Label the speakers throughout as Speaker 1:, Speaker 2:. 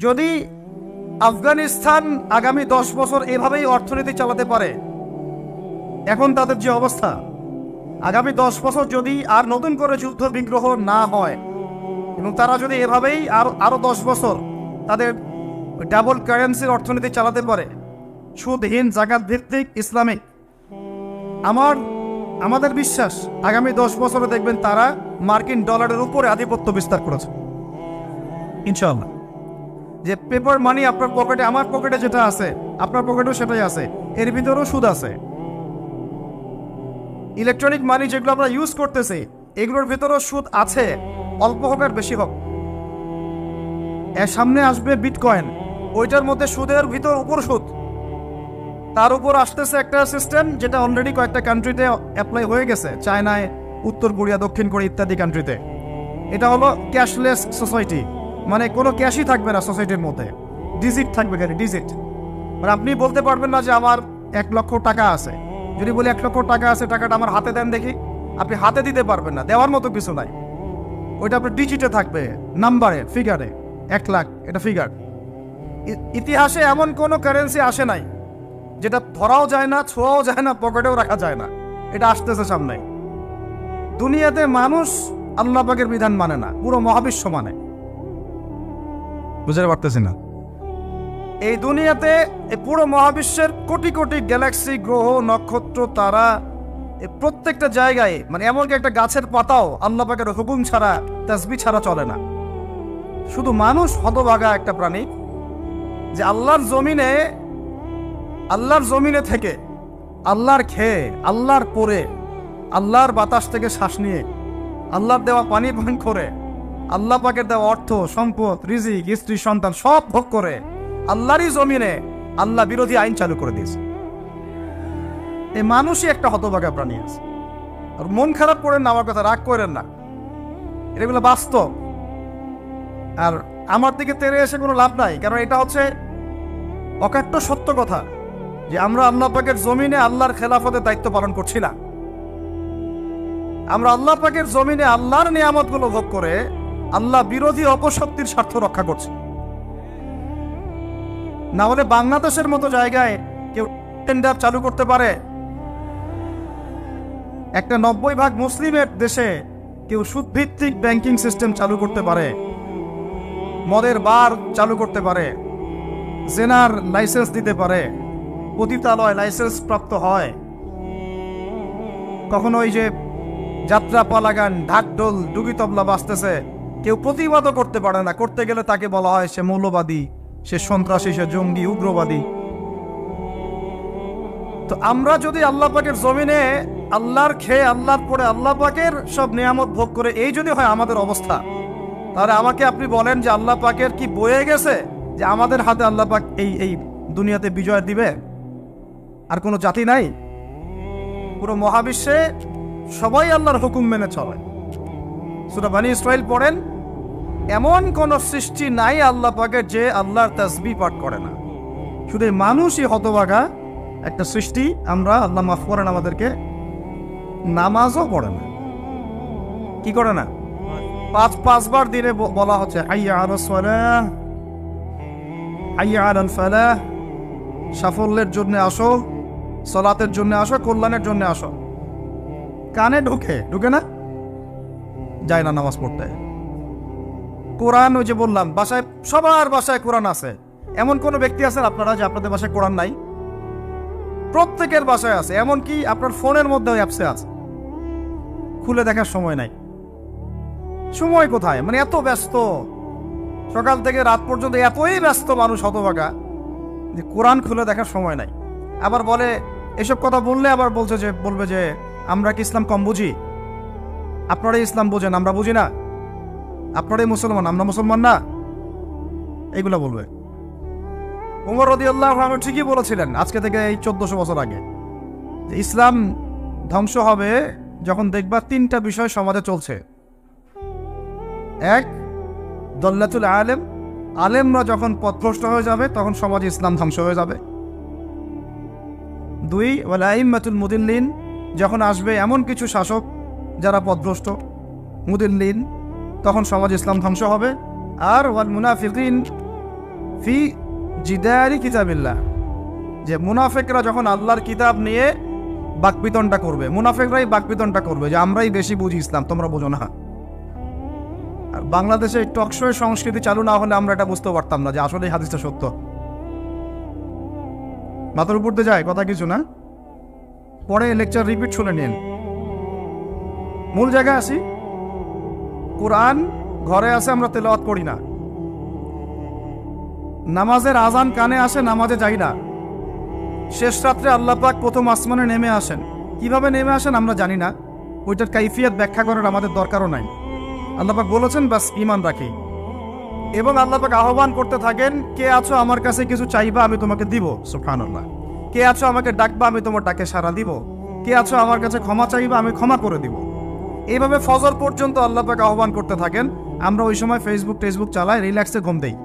Speaker 1: যদি আফগানিস্তান আগামী 10 বছর এভাবেই অর্থনীতি চালাতে পারে, এখন তাদের যে অবস্থা, আগামী 10 বছর যদি আর নতুন করে যুদ্ধ বিগ্রহ না হয় এবং তারা যদি এভাবেই আরো 10 বছর তাদের ডাবল কারেন্সির অর্থনীতি চালাতে পারে, সুদহীন জাকাত ভিত্তিক ইসলামিক, আমাদের বিশ্বাস আগামী 10 বছরে দেখবেন তারা মার্কিন ডলারের উপরে আধিপত্য বিস্তার করেছে ইনশাআল্লাহ। যে পেপার মানি আপনার পকেটে, আমার পকেটে যেটা আছে আপনার পকেটেও সেটাই আছে, এর ভিতরেও সুদ আছে। ইলেকট্রনিক মানি যেগুলো আমরা ইউজ করতেছি এগুলোর ভিতরেও সুদ আছে, অল্প হোক আর বেশি হোক। এর সামনে আসবে বিটকয়েন, ওইটার মধ্যে সুদের ভিতর উপর সুদ, তার উপর আসতেছে একটা সিস্টেম যেটা অলরেডি কয়েকটা কান্ট্রিতে অ্যাপ্লাই হয়ে গেছে, চায়নায়, উত্তর কোরিয়া, দক্ষিণ কোরিয়া ইত্যাদি কান্ট্রিতে। এটা হলো ক্যাশলেস সোসাইটি, মানে কোনো ক্যাশই থাকবে না সোসাইটির মধ্যে, ডিজিট থাকবে, খালি ডিজিট। মানে আপনি বলতে পারবেন না যে আমার 1 লক্ষ টাকা আছে, যদি বলি 1 লক্ষ টাকা আছে, টাকাটা আমার হাতে দেন দেখি, আপনি হাতে দিতে পারবেন না, দেওয়ার মতো কিছু নাই। ওইটা আপনার ডিজিটে থাকবে, নাম্বারে, ফিগারে, 1 লাখ এটা ফিগার। ইতিহাসে এমন কোনো কারেন্সি আসে নাই যেটা ধরাও যায় না, ছোঁয়াও যায় না, পকেটেও রাখা যায় না। এটা আসতেছে সামনে। দুনিয়াতে মানুষ আল্লাহ পাকের বিধান মানে না, পুরো মহাবিশ্ব মানে। বুঝতে পারতেছি না? এই দুনিয়াতে পুরো মহাবিশ্বের কোটি কোটি গ্যালাক্সি, গ্রহ, নক্ষত্র, তারা, প্রত্যেকটা জায়গায়, মানে এমনকি একটা গাছের পাতাও আল্লাহ পাকের হুকুম ছাড়া, তাসবিহ ছাড়া চলে না। শুধু মানুষ হতভাগা একটা প্রাণী যে আল্লাহর জমিনে থেকে, আল্লাহর খেয়ে, আল্লাহর পরে, আল্লাহর বাতাস থেকে শ্বাস নিয়ে, আল্লাহর দেওয়া পানি পান করে, আল্লাহ পাকের দেওয়া অর্থ, সম্পদ, রিজিক, স্ত্রী, সন্তান সব ভোগ করে আল্লাহরই জমিনে আল্লাহ বিরোধী আইন চালু করে দিয়েছে। এই মানুষই একটা হতভাগা প্রাণী আছে। আর মন খারাপ করেন না, আমার কথা রাগ করেন না, এগুলো বাস্তব। আর আমার দিকে তেড়ে এসে কোনো লাভ নাই, কারণ এটা হচ্ছে অকাট্য সত্য কথা যে আমরা আল্লাহ পাকের জমিনে আল্লাহর খেলাফতের দায়িত্ব পালন করছি না। আমরা আল্লাহ পাকের জমিনে আল্লাহর নিয়ামতগুলো ভোগ করে আল্লাহ বিরোধী অপশক্তির স্বার্থ রক্ষা করছে। না হলে বাংলাদেশের মতো জায়গায় কেউ টেন্ডার চালু করতে পারে, একটা 90% মুসলিমের দেশে কেউ সুদভিত্তিক ব্যাংকিং সিস্টেম চালু করতে পারে, মদের বার চালু করতে পারে, জেনার লাইসেন্স দিতে পারে, পতিতালয় লাইসেন্স প্রাপ্ত হয়, কখনো ওই যে যাত্রা, পালাগান, ঢাকঢোল, ডুগি তবলা বাজতেছে, কেউ প্রতিবাদও করতে পারে না। করতে গেলে তাকে বলা হয় সে মৌলবাদী, সে সন্ত্রাসী, সে জঙ্গি, উগ্রবাদী। তো আমরা যদি আল্লাহ পাকের জমিনে আল্লাহর খেয়ে, আল্লাহর পরে, আল্লাহ পাকের সব নিয়ামত ভোগ করে এই যদি হয় আমাদের অবস্থা, তাহলে আমাকে আপনি বলেন যে আল্লাহ পাকের কি বয়ে গেছে যে আমাদের হাতে আল্লাহ পাক এই দুনিয়াতে বিজয় দিবে? আর কোনো জাতি নাই, পুরো মহাবিশ্বে সবাই আল্লাহর হুকুম মেনে চলে। সূরা বনী ইসরাঈল পড়েন, এমন কোন সৃষ্টি নাই আল্লাহ পাকের যে আল্লাহর তাসবিহ পাঠ করে না। শুধু মানুষই হতভাগা একটা সৃষ্টি। আমরা, আল্লাহ মাফ করেন আমাদেরকে, নামাজও পড়ে না। কি করে না? 5 বার দিনে বলা হচ্ছে হাইয়া আলাস সালাহ, হাইয়া আলাল ফালাহ, সাফল্যের জন্য আসো, সালাতের জন্য আসো, কল্যাণের জন্য আসো। কানে ঢুকে না, যায় না নামাজ পড়তে। কোরআন, ওই যে বললাম, বাসায়, সবার বাসায় কোরআন আছে। এমন কোন ব্যক্তি আছেন আপনারা যে আপনাদের বাসায় কোরআন নাই? প্রত্যেকের বাসায় আছে। এমনকি আপনার ফোনের মধ্যে অ্যাপসে আছে, খুলে দেখার সময় নাই। সময় কোথায়? মানে এত ব্যস্ত, সকাল থেকে রাত পর্যন্ত এতই ব্যস্ত মানুষ হতভাগা যে কোরআন খুলে দেখার সময় নাই। আবার বলে, এসব কথা বললে আবার বলবে যে আমরা কি ইসলাম কম বুঝি? আপনারাই ইসলাম বোঝেন, আমরা বুঝি না। আপনারাই মুসলমান, আমরা মুসলমান না, এইগুলো বলবে। ওমর রাদিয়াল্লাহু আনহু ঠিকই বলেছিলেন আজকে থেকে এই 1400 বছর আগে, যে ইসলাম ধ্বংস হবে যখন দেখবা 3টা বিষয় সমাজে চলছে। 1, দল্লাতুল আলেম, আলেমরা যখন পথভ্রষ্ট হয়ে যাবে তখন সমাজে ইসলাম ধ্বংস হয়ে যাবে। 2, ওয়াল আইম্মাতুল মুদিল্লিন, যখন আসবে এমন কিছু শাসক যারা পথভ্রষ্ট, মুদিল্লিন, তখন সমাজ ইসলাম ধ্বংস হবে। আর ওয়াল মুনাফিকিন, ফি জিদারি কিতাবিল্লাহ, যে মুনাফিকরা যখন আল্লাহর কিতাব নিয়ে বাকবিতনটা করবে, মুনাফিকরাই বাকবিতনটা করবে যে আমরাই বেশি বুঝি ইসলাম, তোমরা বোঝো না। আর বাংলাদেশে টকশোয়ের সংস্কৃতি চালু না হলে আমরা এটা বুঝতে পারতাম না যে আসলে এই হাদিসটা সত্য। মাথার উপর দিয়ে যায় কথা কিছু না, পরে লেকচার রিপিট শুনে নিন। মূল জায়গায় আসি। কোরআন ঘরে আসে, আমরা তেলাওয়াত করি না। নামাজের আজান কানে আসে, নামাজে যাই না। শেষ রাত্রে আল্লাহ পাক প্রথম আসমানে নেমে আসেন। কিভাবে নেমে আসেন আমরা জানি না, ওইটার কাইফিয়াত ব্যাখ্যা করার আমাদের দরকারও নাই। আল্লাহ পাক বলেছেন বাস ঈমান রাখি। এবং আল্লাহ পাক আহ্বান করতে থাকেন, কে আছো আমার কাছে কিছু চাইবা আমি তোমাকে দিব, সুবহানাল্লাহ। কে আছো আমাকে ডাকবা আমি তোমার ডাকে সাড়া দিব, কে আছো আমার কাছে ক্ষমা চাইবা আমি ক্ষমা করে দিব। এইভাবে ফজর পর্যন্ত আল্লাহ পাক আহ্বান করতে থাকেন। আমরা ওই সময় ফেসবুক চালাই, রিল্যাক্সে ঘুম দেই।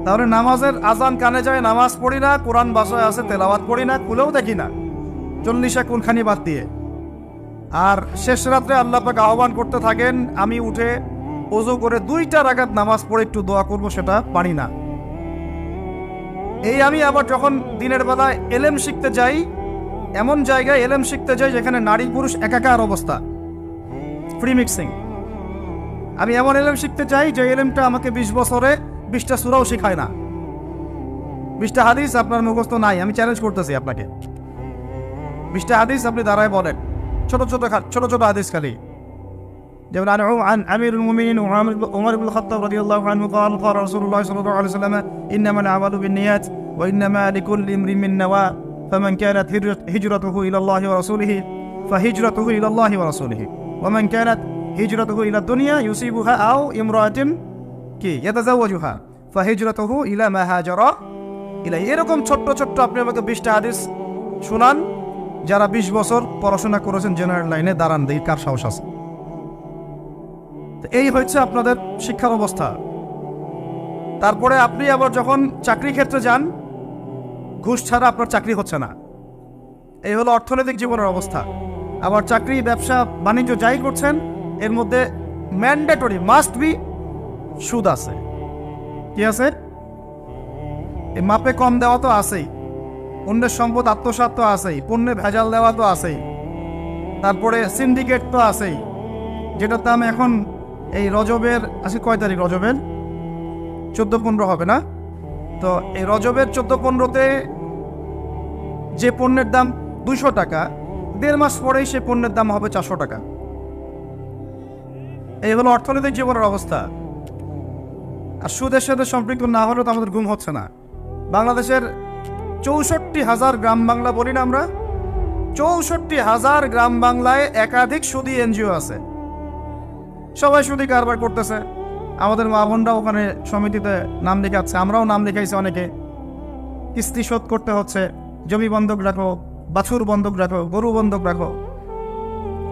Speaker 1: তাহলে নামাজের আজান কানে যায়, নামাজ পড়ি না, কোরআন বাসায় আছে তেলাওয়াত করি না, খুলেও দেখি না, 40 কোনখানি বাদ দিয়ে। আর শেষ রাত্রে আল্লাহ পাক আহ্বান করতে থাকেন, আমি উঠে ওযু করে 2 রাকাত নামাজ পড়ে একটু দোয়া করব, সেটা পারি না। এই আমি আবার যখন দিনের বেলায় এলেম শিখতে যাই, এমন জায়গায় এলেম শিখতে যাই যেখানে নারী পুরুষ একাকার অবস্থা, ফ্রি মিক্সিং। আমি এমন এলেম শিখতে চাই যে এলেমটা আমাকে 20 বছরে 20টা সূরাও শেখায় না, 20টা হাদিস আপনার মুখস্থ নাই। আমি চ্যালেঞ্জ করতেছি আপনাকে, 20টা হাদিস আপনি দাঁড়ায় বলেন, ছোট ছোট হাদিস খালি। যেমন عن أمير المؤمنين عمر بن الخطاب رضي الله عنه قال قال رسول الله صلى الله عليه وسلم إنما الأعمال بالنيات وإنما لكل امرئ ما نوى فمن كانت هجرته إلى الله ورسوله فهجرته إلى الله ورسوله ومن كانت هجرته إلى الدنيا يصيبها أو امرأة يتزوجها فهجرته إلى ما هاجر إليه। এরকম ছোট্ট আপনি আমাকে 20টা হাদিস শুনান, যারা 20 বছর পড়াশোনা করেছেন জেনারেল লাইনে, দাঁড়ান দেই কার সাহস আছে। এই হচ্ছে আপনাদের শিক্ষার অবস্থা। তারপরে আপনি আবার যখন চাকরি ক্ষেত্রে যান, ঘুষ ছাড়া আপনার চাকরি হচ্ছে না। এই হলো অর্থনৈতিক জীবনের অবস্থা। আবার চাকরি, ব্যবসা, বাণিজ্য যাই করছেন, এর মধ্যে ম্যান্ডেটরি মাস্ট বি সুদ আছে। কি আছে? এই মাপে কম দেওয়া তো আছেই, অন্যের সম্পদ আত্মসাৎ তো আছেই, পণ্যে ভেজাল দেওয়া তো আছেই, তারপরে সিন্ডিকেট তো আছেই, যেটার দাম এখন এই রজবের আজকে কয় তারিখ? রজবের 14-15 হবে না? তো এই রজবের 14-15-তে যে পণ্যের দাম 200 টাকা, 1.5 মাস পরেই সে পণ্যের দাম হবে 400 টাকা। এই হলো অর্থনৈতিক জীবনের অবস্থা। আর সুদের সাথে সম্পৃক্ত না হলে তো আমাদের ঘুম হচ্ছে না। বাংলাদেশের 64,000 গ্রাম বাংলা বলি না আমরা, 64,000 গ্রাম বাংলায় একাধিক সুদী এনজিও আছে, সবাই সুদী কারবার করতেছে। আমাদের মা বোনরা ওখানে সমিতিতে নাম লেখাচ্ছে, আমরাও নাম লেখাইছি অনেকে। কিস্তি শোধ করতে হচ্ছে, জমি বন্ধক রাখো, বাছুর বন্ধক রাখো, গরু বন্ধক রাখো।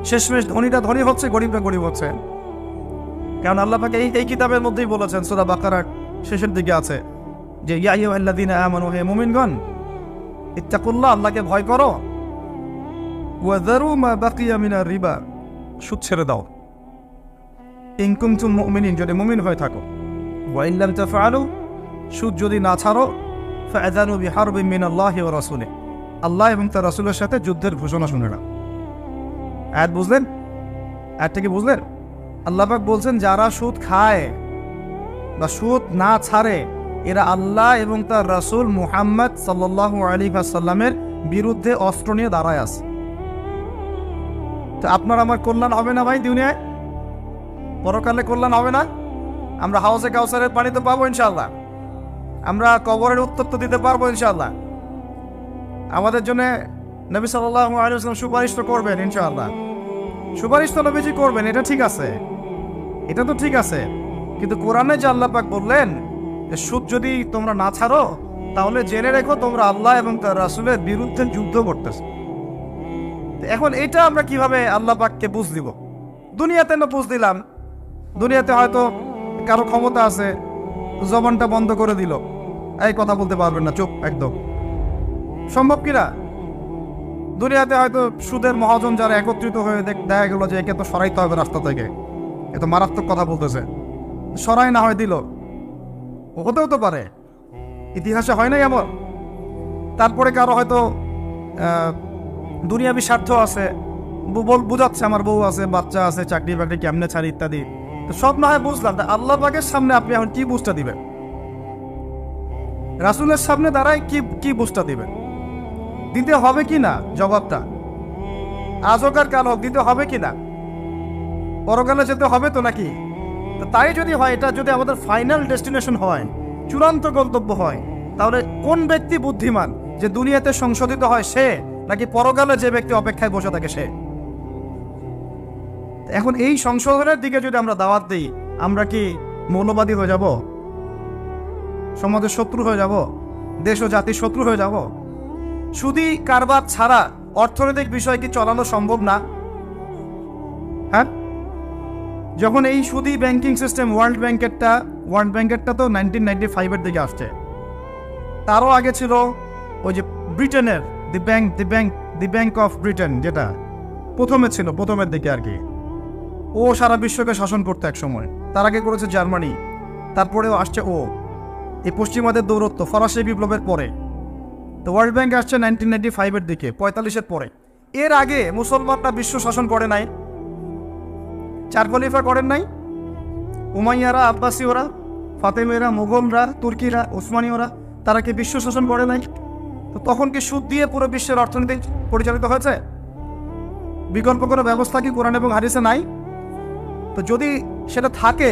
Speaker 1: শেষমেশ ধনীরা ধনী হচ্ছে, গরিবরা গরিব হচ্ছে। কারণ আল্লাহ পাক এই কিতাবের মধ্যেই বলেছেন, সূরা বাকারার শেষের দিকে আছে যে ইয়া আইয়ুহাল্লাযীনা আমানু, হে মুমিনগণ, ইত্তাকুল্লাহ, আল্লাহকে ভয় করো, ওয়া যারু মা বাকিয়া মিনার রিবা, সুদ ছেড়ে দাও, ইন কুনতুম মুমিনিন, যদি মুমিন হয়ে থাকো, ওয়া ইন লাম তাফআলু, সুদ যদি না ছাড়ো, ফাআযানু বিহারবিন মিনাল্লাহি ওয়া রাসূলিহি, আল্লাহ এবং তার রাসূলের সাথে যুদ্ধের ঘোষণা শুনে নাও। আয়াত বুঝলেন? আয়াতটা কি বুঝলেন? আল্লাহ পাক বলছেন যারা সুদ খায় বা সুদ না ছাড়ে, এরা আল্লাহ এবং তার রাসূল মুহাম্মদ সাল্লাল্লাহু আলাইহি ওয়াসাল্লামের বিরুদ্ধে অস্ত্র নিয়ে দাঁড়ায় আছে। তো আপনার আমার কল্যাণ হবে না ভাই? দুনিয়ায় পরকালে কল্যাণ হবে না? আমরা হাউজে কাউসারের পানি তো পাবো ইনশাআল্লাহ, আমরা কবরের উত্তর তো দিতে পারবো ইনশাআল্লাহ। আমাদের জন্য নবী সাল্লাল্লাহু আলাইহি ওয়াসাল্লাম সুপারিশ তো করবেন ইনশাআল্লাহ, সুপারিশ তো নবীজি করবেন, এটা ঠিক আছে, এটা তো ঠিক আছে। কিন্তু কোরআনে যে আল্লাহ পাক বললেন যে সুদ যদি তোমরা না ছাড়ো, তাহলে জেনে রেখো তোমরা আল্লাহ এবং তার রাসূলের বিরুদ্ধে যুদ্ধ করতেছো। এখন এটা আমরা কিভাবে আল্লাহ পাককে বুঝ দিব? দুনিয়াতে না বুঝ দিলাম, দুনিয়াতে হয়তো কারো ক্ষমতা আছে, জবানটা বন্ধ করে দিল, এই কথা বলতে পারবেন না, চুপ একদম, সম্ভব কিনা? দুনিয়াতে হয়তো সুদের মহাজন যারা একত্রিত হয়ে দেখা গেল যে একে তো সরাইতে হবে রাস্তা থেকে, এ তো মারাত্মক কথা বলতেছে, সরাই না হয় দিল, হতেও তো পারে, ইতিহাসে হয় নাই এমন। তারপরে কারো হয়তো দুনিয়াবি স্বার্থ আছে, বুঝাচ্ছে আমার বউ আছে, বাচ্চা আছে, চাকরি বাকরি কেমনে ছাড়ি ইত্যাদি। তো সব না হয় বুঝলাম, আল্লাহ পাকের সামনে আপনি এখন কি বুঝটা দিবেন? রাসূলের সামনে দাঁড়ায় কি বুঝটা দিবেন? দিতে হবে কি না জবাবটা? আজ হোক আর কাল হোক দিতে হবে কি না? পরকালে যেতে হবে তো নাকি? তো তাই যদি হয়, এটা যদি আমাদের ফাইনাল ডেস্টিনেশন হয়, চূড়ান্ত গন্তব্য হয়, তাহলে কোন ব্যক্তি বুদ্ধিমান, যে দুনিয়াতে সংশোধিত হয় সে, নাকি পরকালে যে ব্যক্তি অপেক্ষায় বসে থাকে সে? এখন এই সংশোধনের দিকে যদি আমরা দাওয়াত দিই, আমরা কি মৌলবাদী হয়ে যাব? সমাজের শত্রু হয়ে যাব? দেশ ও জাতির শত্রু হয়ে যাব? সুদী কারবার ছাড়া অর্থনৈতিক বিষয় কি চালানো সম্ভব না? হ্যাঁ, যখন এই সুদী ব্যাংকিং সিস্টেম, ওয়ার্ল্ড ব্যাংকেরটা তো 1995-এর দিকে আসছে। তারও আগে ছিল ওই যে ব্রিটেনের দি ব্যাংক অফ ব্রিটেন, যেটা প্রথমে ছিল, প্রথমের দিকে আর কি। ও সারা বিশ্বকে শাসন করতো এক সময়। তার আগে করেছে জার্মানি, তারপরেও আসছে ও। এই পশ্চিমাদের দৌরত্ব ফরাসি বিপ্লবের পরে। তো ওয়ার্ল্ড ব্যাংক আসছে 1995-এর দিকে, 45-এর পরে। এর আগে মুসলমানরা বিশ্ব শাসন করে নাই, চার খলিফা করেন নাই। উমাইয়ারা, আব্বাসীয়রা, ফাতেমেরা, মুঘলরা, তুর্কিরা, ওসমানীয়রা, তারা কি বিশ্ব শাসন করে নাই? তো তখন কি সুদ দিয়ে পুরো বিশ্বের অর্থনীতি পরিচালিত হয়েছে? বিকল্প কোনো ব্যবস্থা কি কোরআন এবং হাদিসে নাই? তো যদি সেটা থাকে,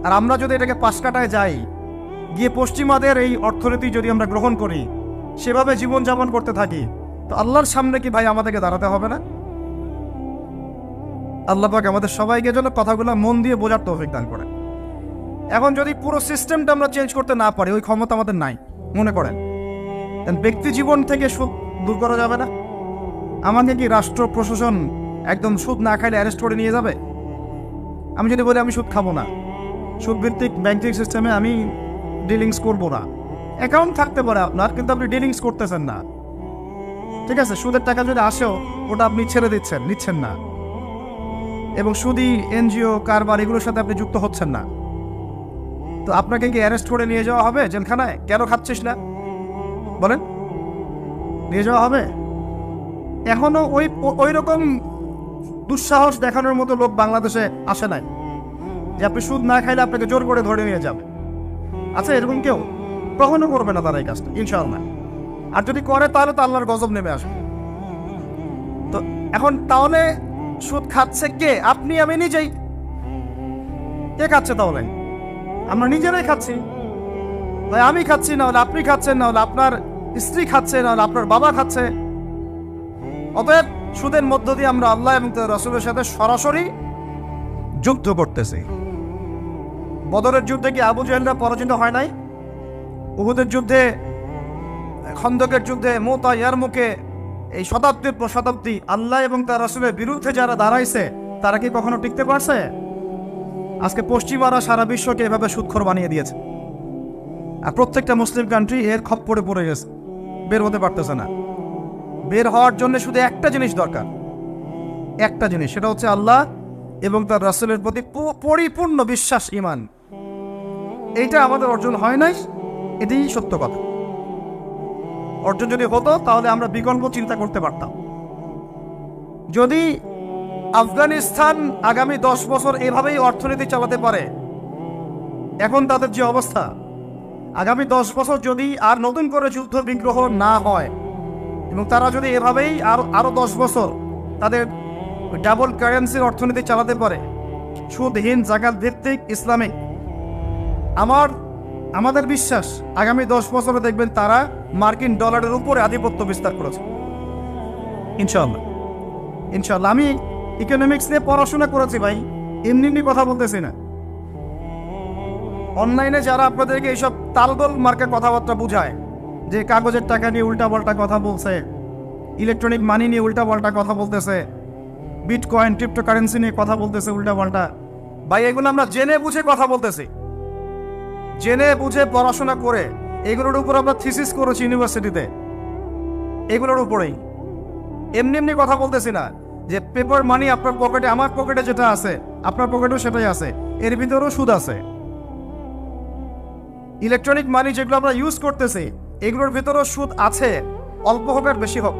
Speaker 1: আর আমরা যদি এটাকে পাশ কাটায় যাই, গিয়ে পশ্চিমাদের এই অর্থনীতি যদি আমরা গ্রহণ করি, সেভাবে জীবনযাপন করতে থাকি, তো আল্লাহর সামনে কি ভাই আমাদেরকে দাঁড়াতে হবে না? আল্লাহ পাক আমাদের সবাইকে যেন কথাগুলো মন দিয়ে বোঝার তৌফিক দান করে। এখন যদি পুরো সিস্টেমটা আমরা চেঞ্জ করতে না পারি, ওই ক্ষমতা আমাদের নাই মনে করেন, ব্যক্তি জীবন থেকে সুদ দূর করা যাবে না? আমাকে কি রাষ্ট্র প্রশাসন একদম সুদ না খাইলে অ্যারেস্ট করে নিয়ে যাবে? আমি যদি বলি আমি সুদ খাবো না, সুদ ভিত্তিক ব্যাংকিং সিস্টেমে আমি ডিলিংস করবো না, অ্যাকাউন্ট থাকতে পারে আপনার, কিন্তু আপনি ডিলিংস করতেছেন না, ঠিক আছে? সুদের টাকা যদি আসেও ওটা আপনি ছেড়ে নিচ্ছেন না, এবং সুদী এনজিও কারবার এগুলোর সাথে আপনি যুক্ত হচ্ছেন না, তো আপনাকে কি অ্যারেস্ট করে নিয়ে যাওয়া হবে জেলখানায়? কেন খাচ্ছিস না বলেন, নিয়ে যাওয়া হবে? এখনো ওই রকম দুঃসাহস দেখানোর মতো লোক বাংলাদেশে আসে নাই যে আপনি সুদ না খাইলে আপনাকে জোর করে ধরে নিয়ে যাবে। আচ্ছা, এরকম কেউ কখনো করবে না তারা এই কাজটা, ইনশাআল্লাহ। আর যদি করে তাহলে তো আল্লাহর গজব নেমে আসবে। তো এখন তাহলে সুদ খাচ্ছে কে? আপনি, আমি নিজেই। কে খাচ্ছে তাহলে? আমরা নিজেরাই খাচ্ছি। তাই আমি খাচ্ছি, না হলে আপনি খাচ্ছেন, না হলে আপনার স্ত্রী খাচ্ছে, না হলে আপনার বাবা খাচ্ছে। অতএব সুদের মধ্য দিয়ে আমরা আল্লাহ এবং তার রাসূলের সাথে সরাসরি যুদ্ধ করতেছি। বদরের যুদ্ধে কি আবু জাহেলরা পরাজিত হয় নাই? উহুদের যুদ্ধে, খন্দকের যুদ্ধে, মুতা, ইয়ারমুকে, এই শতাব্দীর পর শতাব্দী আল্লাহ এবং তার রাসূলের বিরুদ্ধে যারা দাঁড়াইছে, তারা কি কখনো টিকতে পারছে? আজকে পশ্চিমারা সারা বিশ্বকে এভাবে সুদখোর বানিয়ে দিয়েছে, আর প্রত্যেকটা মুসলিম কান্ট্রি এর খপ্পরে পড়ে গেছে, বের হতে পারতেছে না। বের হওয়ার জন্য শুধু একটা জিনিস দরকার, একটা জিনিস, সেটা হচ্ছে আল্লাহ এবং তার রাসূলের প্রতি পরিপূর্ণ বিশ্বাস, ঈমান। এইটা আমাদের অর্জন হয় নাই, এটাই সত্য কথা। অর্জন যদি হতো তাহলে আমরা বিকল্প চিন্তা করতে পারতাম। যদি আফগানিস্তান আগামী 10 বছর এভাবেই অর্থনীতি চালাতে পারে, এখন তাদের যে অবস্থা, আগামী 10 বছর যদি আর নতুন করে যুদ্ধ বিগ্রহ না হয়, এবং তারা যদি এভাবেই আরো 10 বছর তাদের ডাবল কারেন্সির অর্থনীতি চালাতে পারে, সুদহীন, জাকাত ভিত্তিক, ইসলামিক, আমাদের বিশ্বাস আগামী 10 বছরে দেখবেন তারা মার্কিন ডলারের উপরে আধিপত্য বিস্তার করেছে, ইনশাআল্লাহ। ইনশাআল্লাহ। আমি ইকোনমিক্স নিয়ে পড়াশোনা করেছি ভাই, এমনি কথা বলতেছি না। অনলাইনে যারা আপনাদেরকে এইসব তালগোল মার্কা কথাবার্তা বুঝায়, যে কাগজের টাকা নিয়ে উল্টাপাল্টা কথা বলছে, ইলেকট্রনিক মানি নিয়ে উল্টাপাল্টা কথা বলতেছে, বিটকয়েন, ক্রিপ্টোকারেন্সি নিয়ে কথা বলতেছে উল্টাপাল্টা, ভাই এগুলো আমরা জেনে বুঝে কথা বলতেছি, জেনে বুঝে পড়াশোনা করে, এগুলোর উপর আমরা থিসিস করেছি ইউনিভার্সিটিতে, এগুলোর উপরেই। এমনি কথা বলতেছি না যে পেপার মানি আপনার পকেটে, আমার পকেটে যেটা আছে আপনার পকেটেও সেটাই আছে, এর ভিতরেও সুদ আছে। ইলেকট্রনিক মানি যেগুলো আমরা ইউজ করতেছি এগুলোর ভিতরেও সুদ আছে, অল্প হোক আর বেশি হোক।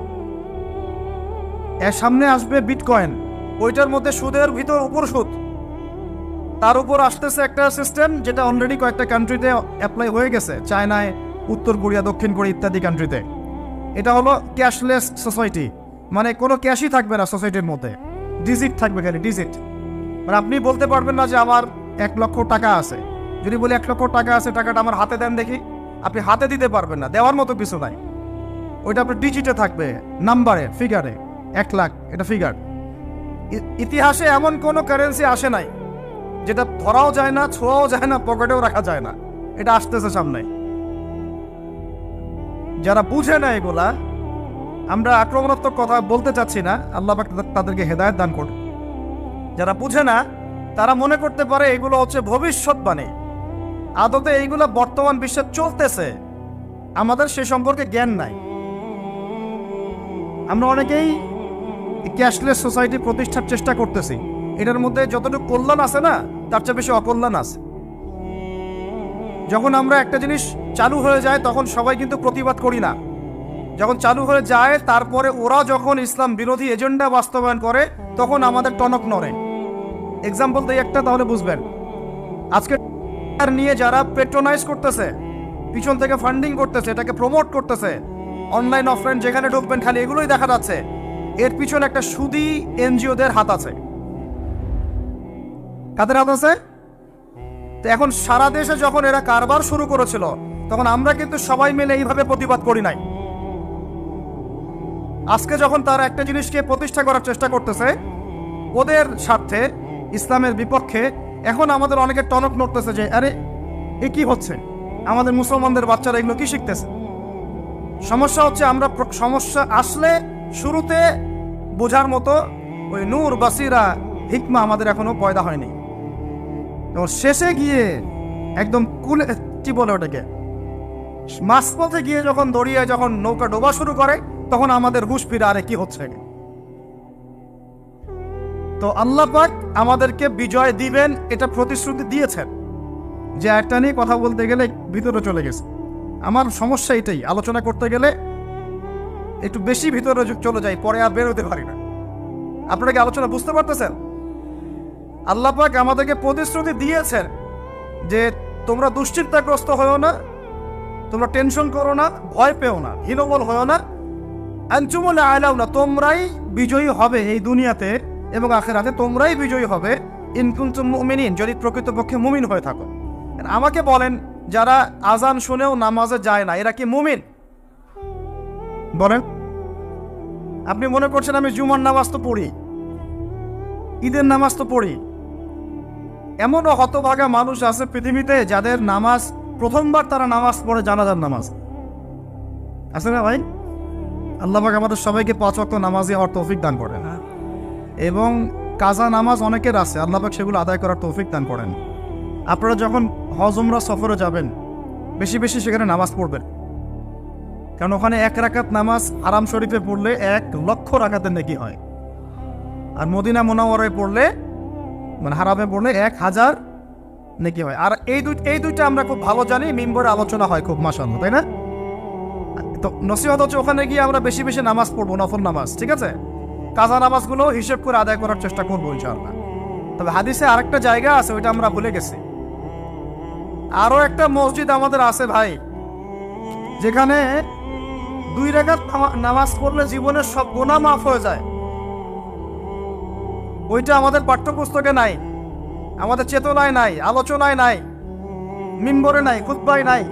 Speaker 1: এর সামনে আসবে বিটকয়েন, ওইটার মধ্যে সুদের ভিতর উপর সুদ, তার উপর আসতেছে একটা সিস্টেম যেটা অলরেডি কয়েকটা কান্ট্রিতে অ্যাপ্লাই হয়ে গেছে, চায়নায়, উত্তর কোরিয়া, দক্ষিণ কোরিয়া ইত্যাদি কান্ট্রিতে। এটা হলো ক্যাশলেস সোসাইটি, মানে কোনো ক্যাশই থাকবে না সোসাইটির মধ্যে, ডিজিট থাকবে, খালি ডিজিট। মানে আপনি বলতে পারবেন না যে আমার 1 লক্ষ টাকা আছে, যদি বলি 1 লক্ষ টাকা আছে, টাকাটা আমার হাতে দেন দেখি, আপনি হাতে দিতে পারবেন না, দেওয়ার মতো কিছু নাই। ওইটা আপনার ডিজিটে থাকবে, নাম্বারে, ফিগারে। 1 লাখ এটা ফিগার। ইতিহাসে এমন কোনো কারেন্সি আসে নাই যেটা ধরাও যায় না, ছোঁয়াও যায় না, পকেটেও রাখা যায় না। এটা আসতেছে সামনে। যারা বুঝে না এগুলা, আমরা আক্রমণাত্মক কথা বলতে চাচ্ছি না, আল্লাহ পাক তাদেরকে হেদায়েত দান করুন। যারা বুঝে না তারা মনে করতে পারে এগুলো হচ্ছে ভবিষ্যৎবাণী, আদতে এইগুলো বর্তমান বিশ্বে চলতেছে, আমাদের সে সম্পর্কে জ্ঞান নাই। আমরা অনেকেই ক্যাশলেস সোসাইটি প্রতিষ্ঠার চেষ্টা করতেছি, এটার মধ্যে যতটুকু কল্যাণ আছে না তার চেয়ে বেশি অকল্যাণ আছে। যখন আমরা একটা জিনিস চালু হয়ে যায় তখন সবাই কিন্তু প্রতিবাদ করি না, যখন চালু হয়ে যায় তারপরে ওরা যখন ইসলাম বিরোধী এজেন্ডা বাস্তবায়ন করে তখন আমাদের টনক নড়ে। এক্সাম্পল দিই একটা, তাহলে বুঝবেন। আজকে নিয়ে যারা পেট্রোনাইজ করতেছে, পিছন থেকে ফান্ডিং করতেছে, এটাকে প্রমোট করতেছে, অনলাইন অফলাইন যেখানে ঢুকবেন খালি এগুলোই দেখা যাচ্ছে, এর পিছনে একটা সুদী এনজিওদের হাত আছে। কাদের হাত আছে? তো এখন সারা দেশে যখন এরা কারবার শুরু করেছিল তখন আমরা কিন্তু সবাই মিলে এইভাবে প্রতিবাদ করি নাই। আজকে যখন তারা একটা জিনিসকে প্রতিষ্ঠা করার চেষ্টা করতেছে ওদের স্বার্থে, ইসলামের বিপক্ষে, এখন আমাদের অনেকের টনক নড়তেছে যে আরে এ কি হচ্ছে, আমাদের মুসলমানদের বাচ্চারা এগুলো কি শিখতেছে। সমস্যা হচ্ছে আমরা সমস্যা আসলে শুরুতে বোঝার মতো ওই নূর, বাসিরা, হিকমা আমাদের এখনো পয়দা হয়নি। এবং শেষে গিয়ে একদম কুলে, কি বলে ওটাকে, মাঝপথে গিয়ে যখন দড়িয়ে যখন নৌকা ডোবা শুরু করে তখন আমাদের হুঁশ ফিরে, আরে কি হচ্ছে। তো আল্লাহ পাক আমাদেরকে বিজয় দিবেন এটা প্রতিশ্রুতি দিয়েছেন। যে একটা নিয়ে কথা বলতে গেলে ভিতরে চলে গেছে, আমার সমস্যা এটাই, আলোচনা করতে গেলে একটু বেশি ভিতরে চলে যাই, পরে আর বেরোতে পারি না। আপনারা কি আলোচনা বুঝতে পারতেছেন? আল্লাহ পাক আমাদেরকে প্রতিশ্রুতি দিয়েছেন যে তোমরা দুশ্চিন্তাগ্রস্ত হয়েও না, তোমরা টেনশন করো না, ভয় পেও না, হীনবল হয়েও না, আনতুমুল আ'লাউনা, তোমরাই বিজয়ী হবে এই দুনিয়াতে এবং আখিরাতে, তোমরাই বিজয়ী হবে ইন কুনতুম মুমিনিন, যদি প্রকৃতপক্ষে মুমিন হয়ে থাকো। আমাকে বলেন, যারা আজান শুনেও নামাজে যায় না এরা কি মুমিন? বলেন। আপনি মনে করছেন আমি জুমার নামাজ তো পড়ি, ঈদের নামাজ তো পড়ি। এমনও হতভাগা মানুষ আছে পৃথিবীতে যাদের নামাজ প্রথমবার তারা নামাজ পড়ে জানাজার নামাজ। আছে না ভাই? আল্লাহ পাক আমাদের সবাইকে 5 ওয়াক্ত নামাজে হওয়ার তৌফিক দান করেন, এবং কাজা নামাজ অনেকের আছে, আল্লাহ পাক সেগুলো আদায় করার তৌফিক দান করেন। আপনারা যখন হজ উমরা সফরে যাবেন বেশি বেশি সেখানে নামাজ পড়বেন, কারণ ওখানে 1 রাকাত নামাজ হারাম শরীফে পড়লে 1 লক্ষ রাকাতের নেকি হয়, আর মদিনা মুনাওয়ারায় পড়লে, মানে হারামে পড়লে 1000 নেকি হয়। আর এই দুইটা আমরা খুব ভালো জানি, মিম্বরে আলোচনা হয় খুব, মাশাআল্লাহ, তাই না? তো নসিহত হচ্ছে ওখানে গিয়ে আমরা বেশি বেশি নামাজ পড়বো, নফল নামাজ, ঠিক আছে? কাজা নামাজগুলো হিসেব করে আদায় করার চেষ্টা করবো ইনশাআল্লাহ। তবে হাদিসে আরেকটা জায়গা আছে, ওইটা আমরা ভুলে গেছি। আরো একটা মসজিদ আমাদের আছে ভাই, যেখানে 2 রাকাত নামাজ পড়লে জীবনের সব গুনাহ মাফ হয়ে যায়। ওইটা আমাদের পাঠ্যপুস্তকে নাই, আমাদের চেতনায় নাই, আলোচনায় নাই, মিম্বরে নাই, খুতবায় নাই।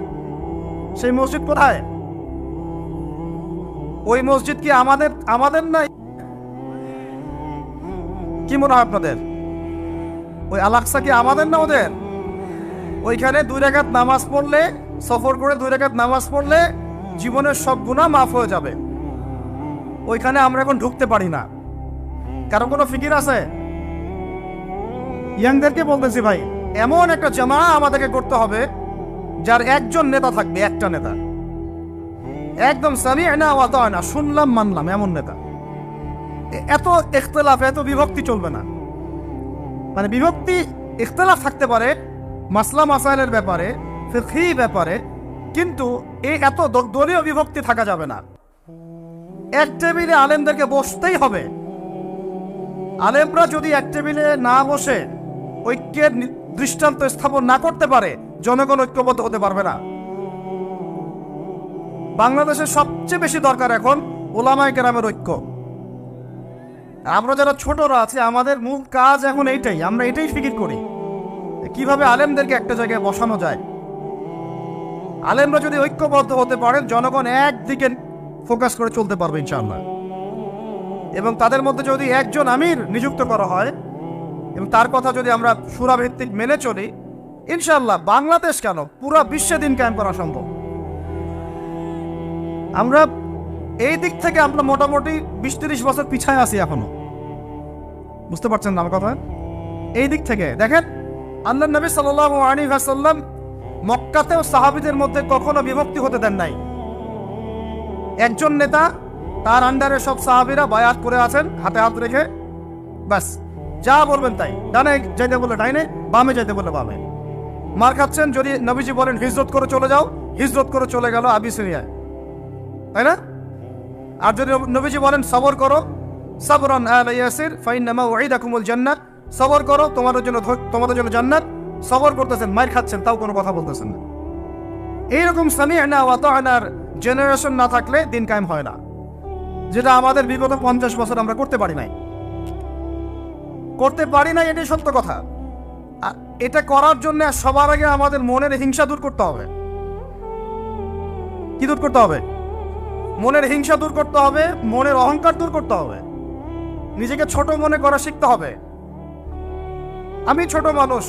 Speaker 1: সেই মসজিদ কোথায়? ওই মসজিদ কি আমাদের নাই? কি মনে হয় আপনাদের? ওই আল-আকসা কি আমাদের না ওদের? ওইখানে 2 রাকাত নামাজ পড়লে, সফর করে 2 রাকাত নামাজ পড়লে জীবনের সব গুনাহ মাফ হয়ে যাবে। ওইখানে আমরা এখন ঢুকতে পারি না। কারো কোনো ফিকির আছে? ইয়াংদেরকে বলতেছি ভাই, এমন একটা জামা আমাদেরকে করতে হবে যার একজন নেতা থাকবে, একটা নেতা, একদম সামি'না ওয়া আতা'না, শুনলাম মানলাম, এমন নেতা। এত ইখতিলাফ, এত বিভক্তি চলবে না। মানে বিভক্তি, ইখতিলাফ থাকতে পারে মাসলা মাসাইলের ব্যাপারে, ফিকহি ব্যাপারে, কিন্তু এই এত দলীয় বিভক্তি থাকা যাবে না। এক টেবিলে আলেমদেরকে বসতেই হবে। আলেমরা যদি এক টেবিলে না বসে ঐক্যের দৃষ্টান্ত স্থাপন না করতে পারে, জনগণ ঐক্যবদ্ধ হতে পারবে না। বাংলাদেশের সবচেয়ে বেশি দরকার এখন ওলামায়ে কেরামের ঐক্য। আমরা যারা ছোটরা আছি, আমাদের মূল কাজ এখন এইটাই, আমরা এটাই ফিকির করি কিভাবে আলেমদেরকে একটা জায়গায় বসানো যায়। আলেমরা যদি ঐক্যবদ্ধ হতে পারেন, জনগণ একদিকে ফোকাস করে চলতে পারবে ইনশাআল্লাহ। এবং তাদের মধ্যে যদি একজন আমির নিযুক্ত করা হয় এবং তার কথা যদি আমরা সুরাভিত্তিক মেনে চলি, ইনশাআল্লাহ বাংলাদেশ কেন পুরো বিশ্বে দিন কায়েম করা সম্ভব। আমরা এই দিক থেকে আমরা মোটামুটি 20-30 বছর পিছায় আছি এখনো। বুঝতে পারছেন না আমার কথা? এই দিক থেকে দেখেন, আল্লাহ নবী সাল্লাল্লাহু আলাইহি ওয়াসাল্লাম মক্কাতেও সাহাবীদের মধ্যে কখনো বিভক্তি হতে দেন নাই। একজন নেতা, তার আন্ডারে সব সাহাবীরা বায়াত করে আছেন হাতে হাত রেখে, বাস যা বলবেন তাই। ডানে যাইতে বলে ডাইনে, বামে যাইতে বলে বামে। মার খাচ্ছেন, যদি নবীজি বলেন হিজরত করে চলে যাও, হিজরত করে চলে গেল আবিসিনিয়ায়, তাই না? আর যদি নবীজি বলেন সবর করো, সাবরান আলা ইয়াসির ফাইন্নামা উইদাকুমুল জান্নাত, সবর করো তোমাদের জন্য জান্নাত, সবর করতেছেন, মার খাচ্ছেন, তাও কোনো কথা বলতেছেন না। এইরকম সামি'না ওয়া আতা'নার জেনারেশন না থাকলে দিন কায়েম হয় না, যেটা আমাদের বিগত 50 বছর আমরা করতে পারি নাই। এটাই সত্য কথা। আর এটা করার জন্য সবার আগে আমাদের মনের হিংসা দূর করতে হবে। কি দূর করতে হবে? মনের হিংসা দূর করতে হবে, মনের অহংকার দূর করতে হবে, নিজেকে ছোট মনে করা শিখতে হবে। আমি ছোট মানুষ,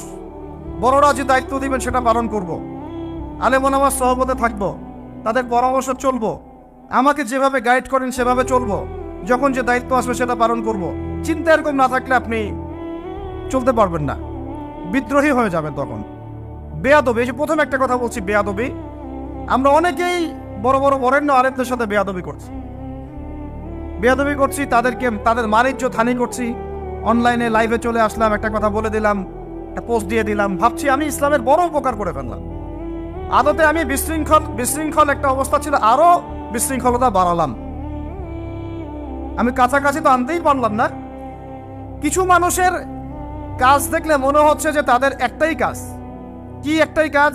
Speaker 1: বড়রা যে দায়িত্ব দিবেন সেটা পালন করব। আলেম ওলামার সহবতে থাকবো, তাদের পরামর্শ চলবো, আমাকে যেভাবে গাইড করেন সেভাবে চলবো, যখন যে দায়িত্ব আসবে সেটা পালন করব। চিন্তা এরকম না থাকলে আপনি চলতে পারবেন না, বিদ্রোহী হয়ে যাবেন তখন। বেয়াদবি, এই যে প্রথম একটা কথা বলছি, বেয়াদবি। আমরা অনেকেই বড় বড় বরেণ্য আলেমদের সাথে বেয়াদবি করছি, তাদের মানিজ্য হানি করছি। অনলাইনে লাইভে চলে আসলাম, একটা কথা বলে দিলাম, একটা পোস্ট দিয়ে দিলাম, ভাবছি আমি ইসলামের বড় উপকার করে ফেললাম। আদতে আমি বিশৃঙ্খল একটা অবস্থা ছিল, আরো বিশৃঙ্খলতা বাড়ালাম। আমি কাছাকাছি তো আনতেই পারলাম না। কিছু মানুষের কাজ দেখলে মনে হচ্ছে যে তাদের একটাই কাজ। কি একটাই কাজ?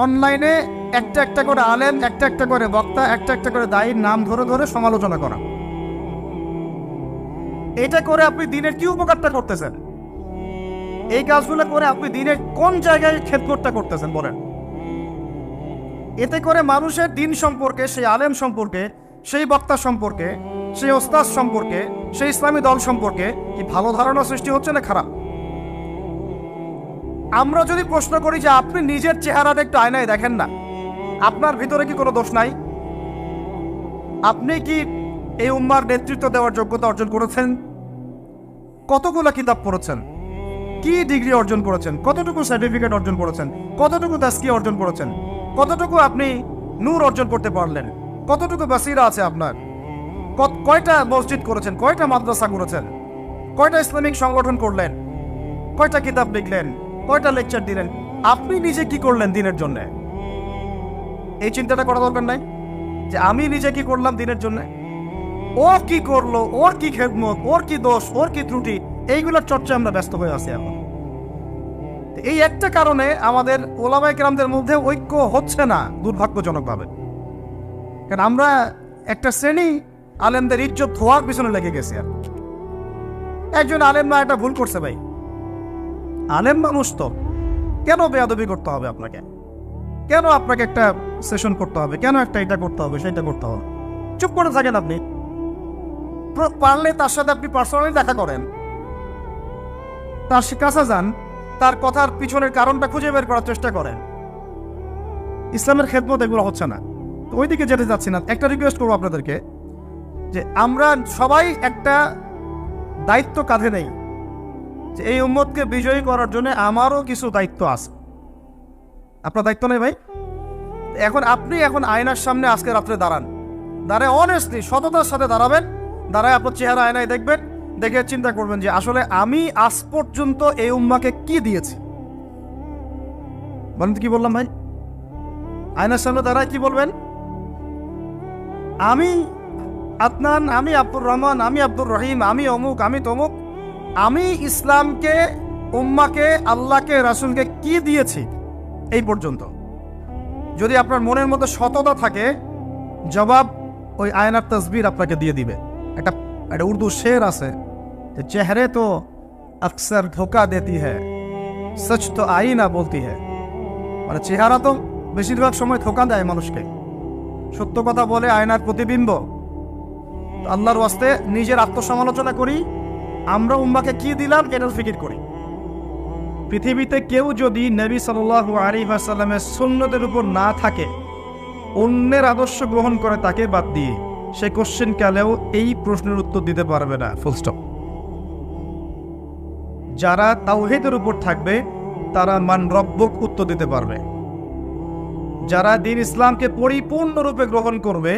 Speaker 1: অনলাইনে একটা একটা করে আলেম, একটা একটা করে বক্তা, একটা একটা করে দায়ীর নাম ধরে ধরে সমালোচনা করা। এটা করে আপনি দিনের কি উপকারটা করতেছেন? এই কাজগুলো করে আপনি দিনের কোন জায়গায় খেদমতটা করতেছেন বলেন? এতে করে মানুষের দিন সম্পর্কে, সেই আলেম সম্পর্কে, সেই বক্তা সম্পর্কে, সেই ওস্তাদ সম্পর্কে, সেই ইসলামী দল সম্পর্কে কি ভালো ধারণা সৃষ্টি হচ্ছে না খারাপ? আমরা যদি প্রশ্ন করি যে আপনি নিজের চেহারাটা একটু আয়নায় দেখেন না, আপনার ভিতরে কি কোনো দোষ নাই? আপনি কি এই উম্মার নেতৃত্ব দেওয়ার যোগ্যতা অর্জন করেছেন? কতগুলো কিতাব পড়েছেন? কি ডিগ্রি অর্জন করেছেন? কতটুকু সার্টিফিকেট অর্জন করেছেন? কতটুকু তাজকিয়া অর্জন করেছেন? কতটুকু আপনি নূর অর্জন করতে পারলেন? কতটুকু বাসিরা আছে আপনার? কয়টা মসজিদ করেছেন? কয়টা মাদ্রাসা করেছেন? কয়টা ইসলামিক সংগঠন করলেন? কয়টা কিতাব লিখলেন? কয়টা লেকচার দিলেন? আপনি নিজে কি করলেন দিনের জন্য? এই চিন্তাটা করা দরকার নাই যে আমি নিজে কি করলাম দিনের জন্য, ও কি করলো, ওর কি খেদমত, ওর কি দোষ, ওর কি ত্রুটি, এইগুলোর চর্চা আমরা ব্যস্ত হয়ে আছি এখন। এই একটা কারণে আমাদের ওলামায়ে কেরামদের মধ্যে ঐক্য হচ্ছে না দুর্ভাগ্যজনকভাবে। কারণ আমরা একটা শ্রেণী আলেমদের ইজ্জত ধোয়ার পিছনে লেগে গেছি। আর একজন আলেম না একটা ভুল করছে, ভাই আলেম মানুষ তো, কেন বেয়াদবি করতে হবে আপনাকে? কেন আপনাকে একটা সেশন করতে হবে? কেন একটা এটা করতে হবে, সেটা করতে হবে? চুপ করে থাকেন। আপনি পারলে তার সাথে আপনি পার্সোনালি দেখা করেন, তার কাছে যান, তার কথার পিছনের কারণটা খুঁজে বের করার চেষ্টা করেন। ইসলামের খেদমত এগুলো হচ্ছে না, তো ওইদিকে যেতে যাচ্ছি না। একটা রিকোয়েস্ট করবো আপনাদেরকে যে আমরা সবাই একটা দায়িত্ব কাঁধে নেই, যে এই উম্মতকে বিজয়ী করার জন্য আমারও কিছু দায়িত্ব আছে। আপনার দায়িত্ব নেই ভাই? আপনি আয়নার সামনে আজকে রাত্রে দাঁড়ায় অনেস্টলি সততার সাথে দাঁড়াবেন, দাঁড়ায় আপনার চেহারা আয়নায় দেখবেন, দেখে চিন্তা করবেন যে আসলে আমি আজ পর্যন্ত এই উম্মাকে কি দিয়েছি। বলেন তো কি বললাম ভাই? আয়নার সামনে দাঁড়ায় কি বলবেন? আমি আদনান, আমি আব্দুর রহমান, আমি আব্দুর রহিম, আমি অমুক, আমি তমুক, আমি ইসলামকে, উম্মাকে, আল্লাহকে, রাসূলকে কি দিয়েছি এই পর্যন্ত। যদি আপনার মনের মধ্যে সততা থাকে, জবাব ওই আয়নার তসবির আপনাকে দিয়ে দিবে। একটা একটা উর্দু শের আছে যে চেহারে তো আকসার ধোকা দেতি হ্যায়, সচ তো আইনা বলতি হ্যায়। মানে চেহারা তো বেশিরভাগ সময় ধোকা দেয় মানুষকে, সত্য কথা বলে আয়নার প্রতিবিম্ব। আল্লাহর ওয়াস্তে নিজের আত্মসমালোচনা করি, আমরা উম্মাকে কি দিলাম এটার ফিকির করি। পৃথিবীতে কেউ যদি নবী সাল্লাল্লাহু আলাইহি ওয়াসাল্লামের সুন্নতের উপর না থাকে, অন্যের আদর্শ গ্রহণ করে তাকে বাদ দিয়ে, সে কোশ্চেন কালেও এই প্রশ্নের উত্তর দিতে পারবে না, ফুল স্টপ। যারা তাওহীদের উপর থাকবে তারা মান রব্বক উত্তর দিতে পারবে। যারা দ্বীন ইসলামকে পরিপূর্ণরূপে গ্রহণ করবে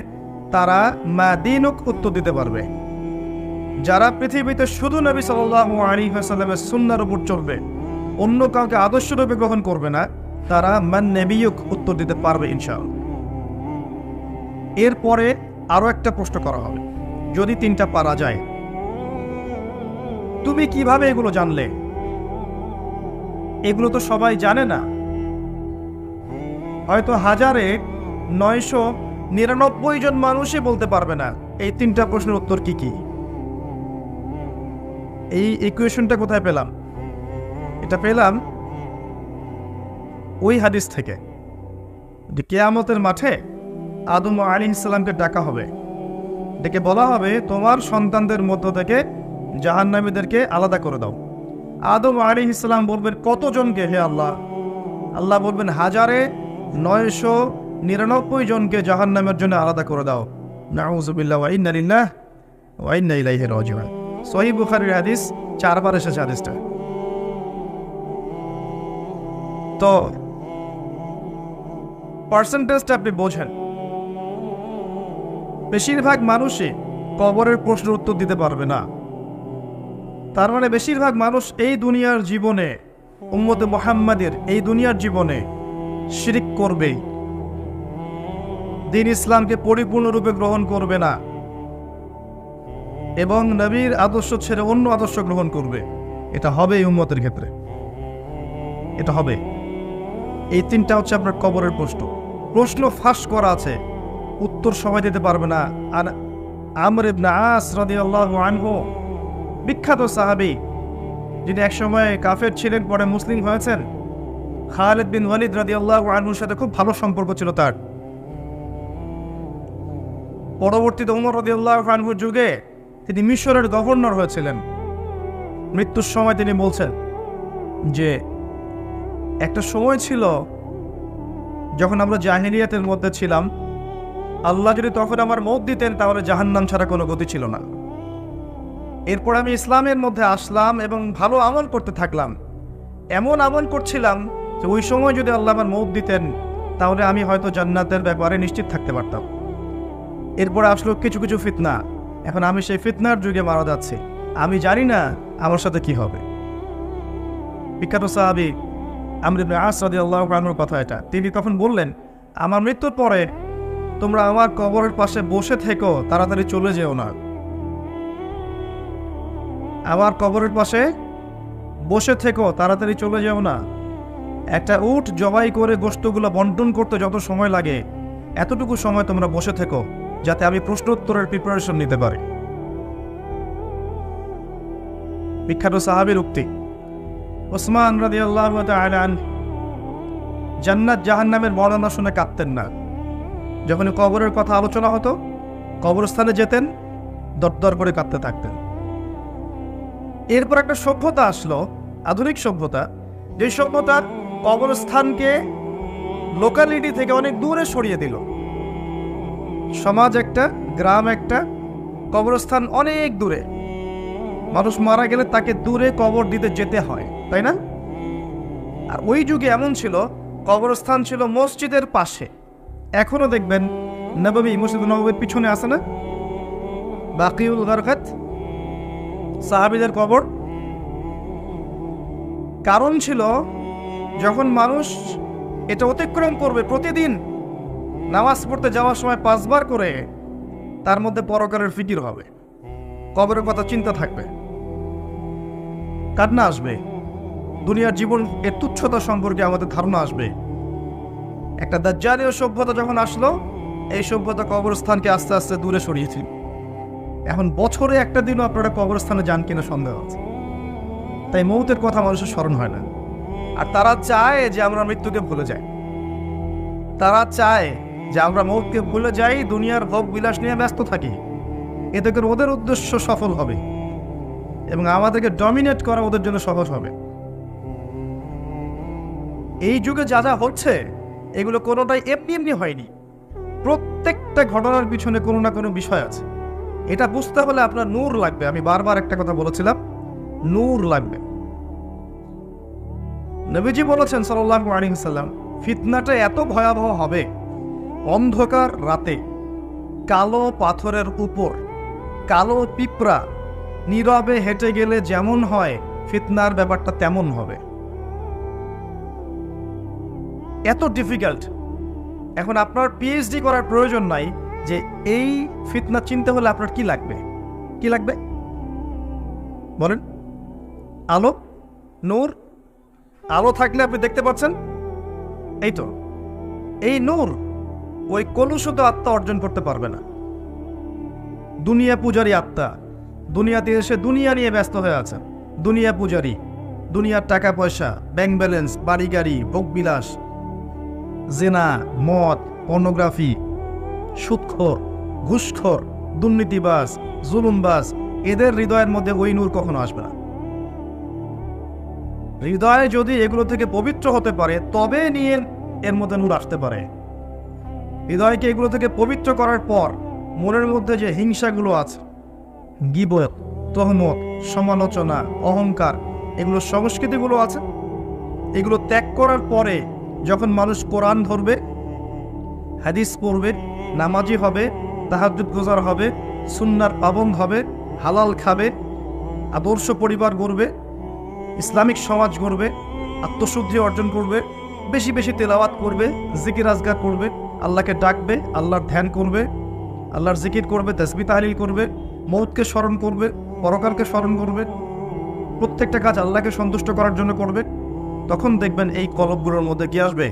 Speaker 1: তারা মা দীনুক উত্তর দিতে পারবে। যারা পৃথিবীতে শুধু নবী সাল্লাল্লাহু আলাইহি ওয়াসাল্লামের সুন্নাহর উপর চলবে, অন্য কাউকে আদর্শরূপে গ্রহণ করবে না, তারা মান নবিয়ুক উত্তর দিতে পারবে ইনশাআল্লাহ। এরপরে আরো একটা প্রশ্ন করা হবে, যদি তিনটা পারা যায়, তুমি কিভাবে এগুলো জানলে? এগুলো তো সবাই জানে না। হয়তো 999 জন মানুষই বলতে পারবে না এই তিনটা প্রশ্নের উত্তর কি কি। এই ইকুয়েশনটা কোথায় পেলাম? এটা পেলাম ওই হাদিস থেকে যে কিয়ামতের মাঠে আদম আলাইহিস সালামকে ডাকা হবে, ডেকে বলা হবে তোমার সন্তানদের মধ্য থেকে জাহান্নামীদেরকে আলাদা করে দাও। আদম আলাইহিস সালাম বলবেন কতজনকে হে আল্লাহ? আল্লাহ বলবেন 1999 জনকে জাহান্নামের জন্য আলাদা করে দাও। নাউযুবিল্লাহ ওয়া ইন্না লিল্লাহি ওয়া ইন্না ইলাইহি রাজিউন। সহিহ বুখারীর হাদিস, 4 বার এসেছে হাদিসটা। তো পার্সেন্টেজটা আপনি বোঝেন। বেশিরভাগ মানুষই কবরের প্রশ্নের উত্তর দিতে পারবে না। তার মানে বেশিরভাগ মানুষ এই দুনিয়ার জীবনে, উম্মতে মুহাম্মাদের এই দুনিয়ার জীবনে শিরিক করবে, দ্বীন ইসলামকে পরিপূর্ণরূপে গ্রহণ করবে না এবং নবীর আদর্শ ছেড়ে অন্য আদর্শ গ্রহণ করবে। এটা হবে এই উম্মতের ক্ষেত্রে, এটা হবে। এই তিনটা হচ্ছে আপনার কবরের প্রশ্ন। প্রশ্ন ফাঁস করা আছে, উত্তর সবাই দিতে পারবে না। আর আমর ইবনে আস রাদিয়াল্লাহু আনহু, বিখ্যাত সাহাবী, যিনি একসময় কাফের ছিলেন, পরে মুসলিম হয়েছেন। খালিদ বিন ওয়ালিদ রাদিয়াল্লাহু আনহুর সাথে খুব ভালো সম্পর্ক ছিল তার। পরবর্তীতে ওমর রাদিয়াল্লাহু আনহুর যুগে তিনি মিশরের গভর্নর হয়েছিলেন। মৃত্যুর সময় তিনি বলছেন যে একটা সময় ছিল যখন আমরা জাহিলিয়াতের মধ্যে ছিলাম, আল্লাহ যদি তখন আমার মওত দিতেন তাহলে জাহান্নাম ছাড়া কোনো গতি ছিল না। এরপর আমি ইসলামের মধ্যে আসলাম এবং ভালো আমল করতে থাকলাম। এমন আমল করছিলাম যে ওই সময় যদি আল্লাহ আমার মওত দিতেন তাহলে আমি হয়তো জান্নাতের ব্যাপারে নিশ্চিত থাকতে পারতাম। এরপর আসলো কিছু কিছু ফিতনা। এখন আমি সেই ফিতনার যুগে মারা যাচ্ছি, আমি জানি না আমার সাথে কি হবে। বিখ্যাত সাহাবী আমর ইবনে আস রাদিয়াল্লাহু আনহুর কথা এটা। তিনি তখন বললেন, আমার মৃত্যুর পরে তোমরা আমার কবরের পাশে বসে থেকো, তাড়াতাড়ি চলে যেও না। আমার কবরের পাশে বসে থেকো, তাড়াতাড়ি চলে যেও না। একটা উট জবাই করে গোশতগুলো বন্টন করতে যত সময় লাগে, এতটুকু সময় তোমরা বসে থেকো, যাতে আমি প্রশ্নোত্তরের প্রিপারেশন নিতে পারি। বিখ্যাত সাহাবীর উক্তি। ওসমান রাদিয়াল্লাহু তাআলা আনহু জান্নাত জাহান্নামের বর্ণনা শুনে কাঁদতেন না। যখন কবরের কথা আলোচনা হতো, কবরস্থানে যেতেন, দরদর করে কাঁদতে থাকতেন। এরপর একটা সভ্যতা আসলো, আধুনিক সভ্যতা, যে সভ্যতা কবরস্থানকে লোকালিটি থেকে অনেক দূরে সরিয়ে দিল। সমাজ একটা, গ্রাম একটা, কবরস্থান অনেক দূরে। মানুষ মারা গেলে তাকে দূরে কবর দিতে যেতে হয়, তাই না? আর ওই যুগে এমন ছিল, কবরস্থান ছিল মসজিদের পাশে। এখনো দেখবেন নববী, মসজিদ নববীর পিছনে আছে না বাকিউল গারকাত, সাহাবীদের কবর। কারণ ছিল যখন মানুষ এটা অতিক্রম করবে, প্রতিদিন নামাজ পড়তে যাওয়ার সময় 5 বার করে তার মধ্যে পরকালের ফিকির হবে, কবরের কথা চিন্তা থাকবে, কান্না আসবে, দুনিয়ার জীবন এর তুচ্ছতা সম্পর্কে আমাদের ধারণা আসবে। একটা দাজ্জালীয় সভ্যতা যখন আসলো, এই সভ্যতা কবরস্থানকে আস্তে আস্তে দূরে সরিয়েছে। এখন বছরে একটা দিনও আপনারা কবরস্থানে যান কিনা সন্দেহ আছে। তাই মৌতের কথা মানুষের স্মরণ হয় না। আর তারা চায় যে আমরা মৃত্যুকে ভুলে যাই, তারা চায় যে আমরা মৌতকে ভুলে যাই, দুনিয়ার ভোগ বিলাস নিয়ে ব্যস্ত থাকি। এতে করে ওদের উদ্দেশ্য সফল হবে এবং আমাদেরকে ডমিনেট করা ওদের জন্য সহজ হবে। এই যুগে যা যা হচ্ছে এগুলো কোনোটাই এমনি এমনি হয়নি। প্রত্যেকটা ঘটনার পিছনে কোনো না কোনো বিষয় আছে। এটা বুঝতে হলে আপনার নূর লাগবে। আমি বারবার একটা কথা বলেছিলাম, নূর লাগবে। নবীজি বলেছেন সাল্লাল্লাহু আলাইহি ওয়াসাল্লাম, ফিতনাটা এত ভয়াবহ হবে, অন্ধকার রাতে কালো পাথরের উপর কালো পিঁপড়া নীরবে হেঁটে গেলে যেমন হয়, ফিতনার ব্যাপারটা তেমন হবে। এত ডিফিকাল্ট। এখন আপনার পিএইচডি করার প্রয়োজন নাই যে এই ফিতনা চিনতে হলে আপনার কি লাগবে, কি লাগবে বলেন? আলো, নূর। আলো থাকলে আপনি দেখতে পাচ্ছেন, এই তো এই নূর ওই কলুষিত আত্মা অর্জন করতে পারবে না। দুনিয়া পূজারী আত্মা দুনিয়াতে এসে দুনিয়া নিয়ে ব্যস্ত হয়ে আছে, দুনিয়া পূজারী, দুনিয়ার টাকা পয়সা, ব্যাংক ব্যালেন্স, বাড়ি গাড়ি, ভোগবিলাস, জেনা, মদ, পর্নোগ্রাফি, সুদখোর, ঘুষখোর, দুর্নীতিবাজ, জুলুমবাজ, এদের হৃদয়ের মধ্যে ওই নূর কখনো আসবে না। হৃদয় যদি এগুলো থেকে পবিত্র হতে পারে তবে নিয়ে এর মধ্যে নূর আসতে পারে। হৃদয়কে এগুলো থেকে পবিত্র করার পর মনের মধ্যে যে হিংসাগুলো আছে, গীবত, তহমত, সমালোচনা, অহংকার, এগুলো সংস্কৃতিগুলো আছে, এগুলো ত্যাগ করার পরে যখন মানুষ কোরআন ধরবে, হাদিস পড়বে, নামাজি হবে, তাহাজ্জুদ গোজার হবে, সুন্নার পাবন্দ হবে, হালাল খাবে, আদর্শ পরিবার গড়বে, ইসলামিক সমাজ গড়বে, আত্মশুদ্ধি অর্জন করবে, বেশি বেশি তেলাওয়াত করবে, জিকির আজগার করবে, আল্লাহকে ডাকবে, আল্লাহর ধ্যান করবে, আল্লাহর জিকির করবে, তাসবিহ তাহলিল করবে, মৌতকে স্মরণ করবে, পরকালকে স্মরণ করবে, প্রত্যেকটা কাজ আল্লাহকে সন্তুষ্ট করার জন্য করবে, তখন দেখবেন এই কলবগুলোর মধ্যে কি আসবে?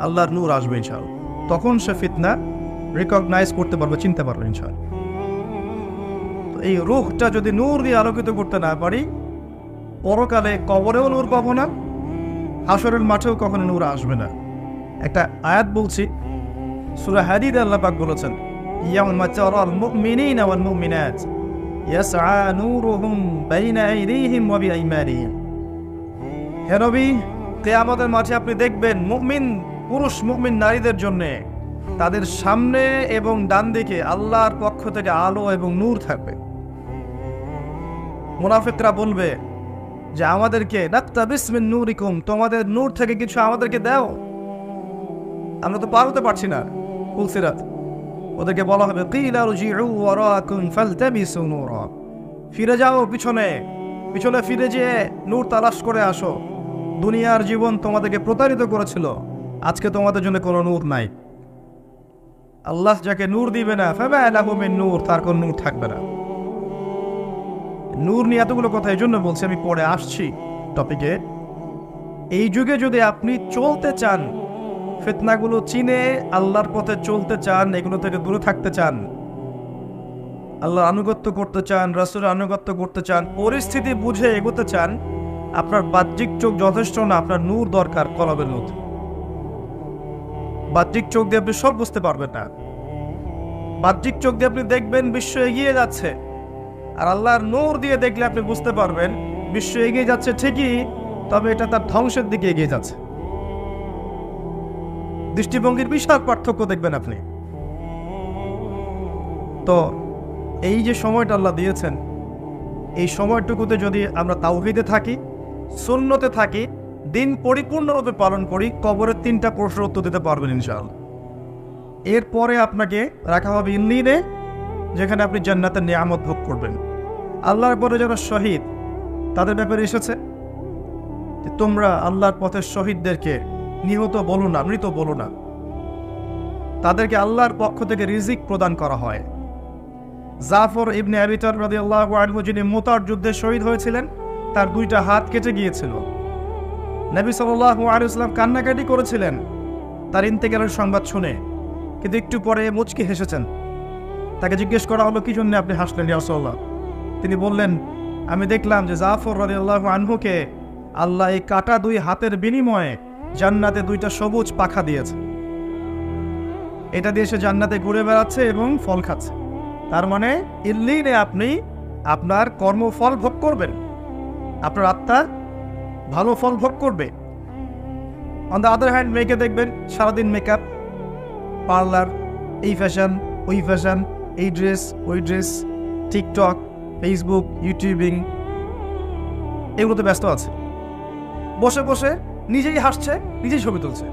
Speaker 1: আল্লাহর নূর আসবে ইনশাআল্লাহ। তখন সে ফিতনা রিকগনাইজ করতে পারবে, চিনতে পারবে ইনশাআল্লাহ। তো এই রূহটা যদি নূর দিয়ে আলোকিত করতে না পারি, পরকালে কবরেও নূর পাবো না, হাসরের মাঠেও কখনো নূর আসবে না। একটা আয়াত বলছি, সূরা হাদীদে আল্লাহ পাক বলেছেন, ইয়াউমা তারাল মুমিনিনা ওয়াল মুমিনাত ইয়াসআ নূরুহুম বাইনা আইদিহিম ওয়া বিআইমানিহিম। হে নবী, কিয়ামতের মাঠে আপনি দেখবেন মুমিন পুরুষ, মুমিন নারীদের জন্য তাদের সামনে এবং ডান দিকে আল্লাহর পক্ষ থেকে আলো এবং নূর থাকবে। মুনাফিকরা বলবে যে আমাদেরকে নাকতাবিস মিন নূরিকুম, তোমাদের নূর থেকে কিছু আমাদেরকে দাও, আমরা তো পার হতে পারছি না পুলসিরাত। ওদেরকে বলা হবে কিলা রুজিউ ওয়ারাকুম ফালতাবিসু নূরা, ফিরে যাও পিছনে, পিছনে ফিরে যেয়ে নূর তালাশ করে আসো। দুনিয়ার জীবন তোমাদেরকে প্রতারিত করেছিল, আজকে তোমাদের জন্য কোনো নূর নাই। আল্লাহ যাকে নূর দিবে না, ফামা লাহু মিন নূর, তার কোনো নূর থাকবে না। নূর নিয়ে এতগুলো কথা এই জন্য বলছি, আমি পরে আসছি টপিকে। এই যুগে যদি আপনি চলতে চান, ফিতনাগুলো চিনে আল্লাহর পথে চলতে চান, এগুলো থেকে দূরে থাকতে চান, আল্লাহর আনুগত্য করতে চান, রাসূলের আনুগত্য করতে চান, পরিস্থিতি বুঝে এগোতে চান, আপনার বাহ্যিক চোখ যথেষ্ট না, আপনার নূর দরকার কলবের মধ্যে। বাহ্যিক চোখ দিয়ে আপনি সব বুঝতে পারবেন না। বাহ্যিক চোখ দিয়ে আপনি দেখবেন বিশ্ব এগিয়ে যাচ্ছে, আর আল্লাহর নূর দিয়ে দেখলে আপনি বুঝতে পারবেন বিশ্ব এগিয়ে যাচ্ছে ঠিকই, তবে এটা তার ধ্বংসের দিকে এগিয়ে যাচ্ছে। দৃষ্টিভঙ্গির বিশাল পার্থক্য দেখবেন আপনি। তো এই যে সময়টা আল্লাহ দিয়েছেন, এই সময়টুকুতে যদি আমরা তাওহীদে থাকি, সুন্নতে থাকি, দিন পরিপূর্ণরূপে পালন করি, কবরের 3টা প্রশ্নের উত্তর দিতে পারবেন ইনশাআল্লাহ। এরপরে আপনাকে রাখা হবে ইল্লিনে, যেখানে আপনি জান্নাতের নিয়ামত ভোগ করবেন। আল্লাহর পরে যারা শহীদ, তাদের ব্যাপারে এসেছে যে তোমরা আল্লাহর পথের শহীদদেরকে নিহত বলো না, মৃত বলো না। তাদেরকে আল্লাহর পক্ষ থেকে রিজিক প্রদান করা হয়। জাফর ইবনে আবি তালিব রাদিয়াল্লাহু আনহু, যিনি মুতার যুদ্ধে শহীদ হয়েছিলেন, তার 2টা হাত কেটে গিয়েছিল। নবী সাল্লাল্লাহু আলাইহি ওয়াসাল্লাম কান্নাকাটি করেছিলেন তার ইন্তেকালের সংবাদ শুনে, কিন্তু একটু পরে মুচকি হেসেছেন। তাকে জিজ্ঞেস করা হলো, কি জন্য আপনি হাসলেন ইয়া রাসূলুল্লাহ? তিনি বললেন, আমি দেখলাম যে জাফর রাদিয়াল্লাহু আনহুকে আল্লাহ এই কাটা 2 হাতের বিনিময়ে জান্নাতে 2টা সবুজ পাখা দিয়েছে। এটা দিয়ে সে জান্নাতে ঘুরে বেড়াচ্ছে এবং ফল খাচ্ছে। তার মানে ইল্লিনে আপনি আপনার কর্মফল ভোগ করবেন, আপনার আত্মা ভালো ফল ভোগ করবে। অন দ্য আদার হ্যান্ড, মেয়েকে দেখবেন সারাদিন মেকআপ, পার্লার, এই ফ্যাশন, ওই ফ্যাশন, এই ড্রেস, ওই ড্রেস, টিকটক, ফেসবুক, ইউটিউবিং, এগুলোতে ব্যস্ত আছে। বসে বসে নিজেই হাসছে, নিজেই ছবি তুলছে,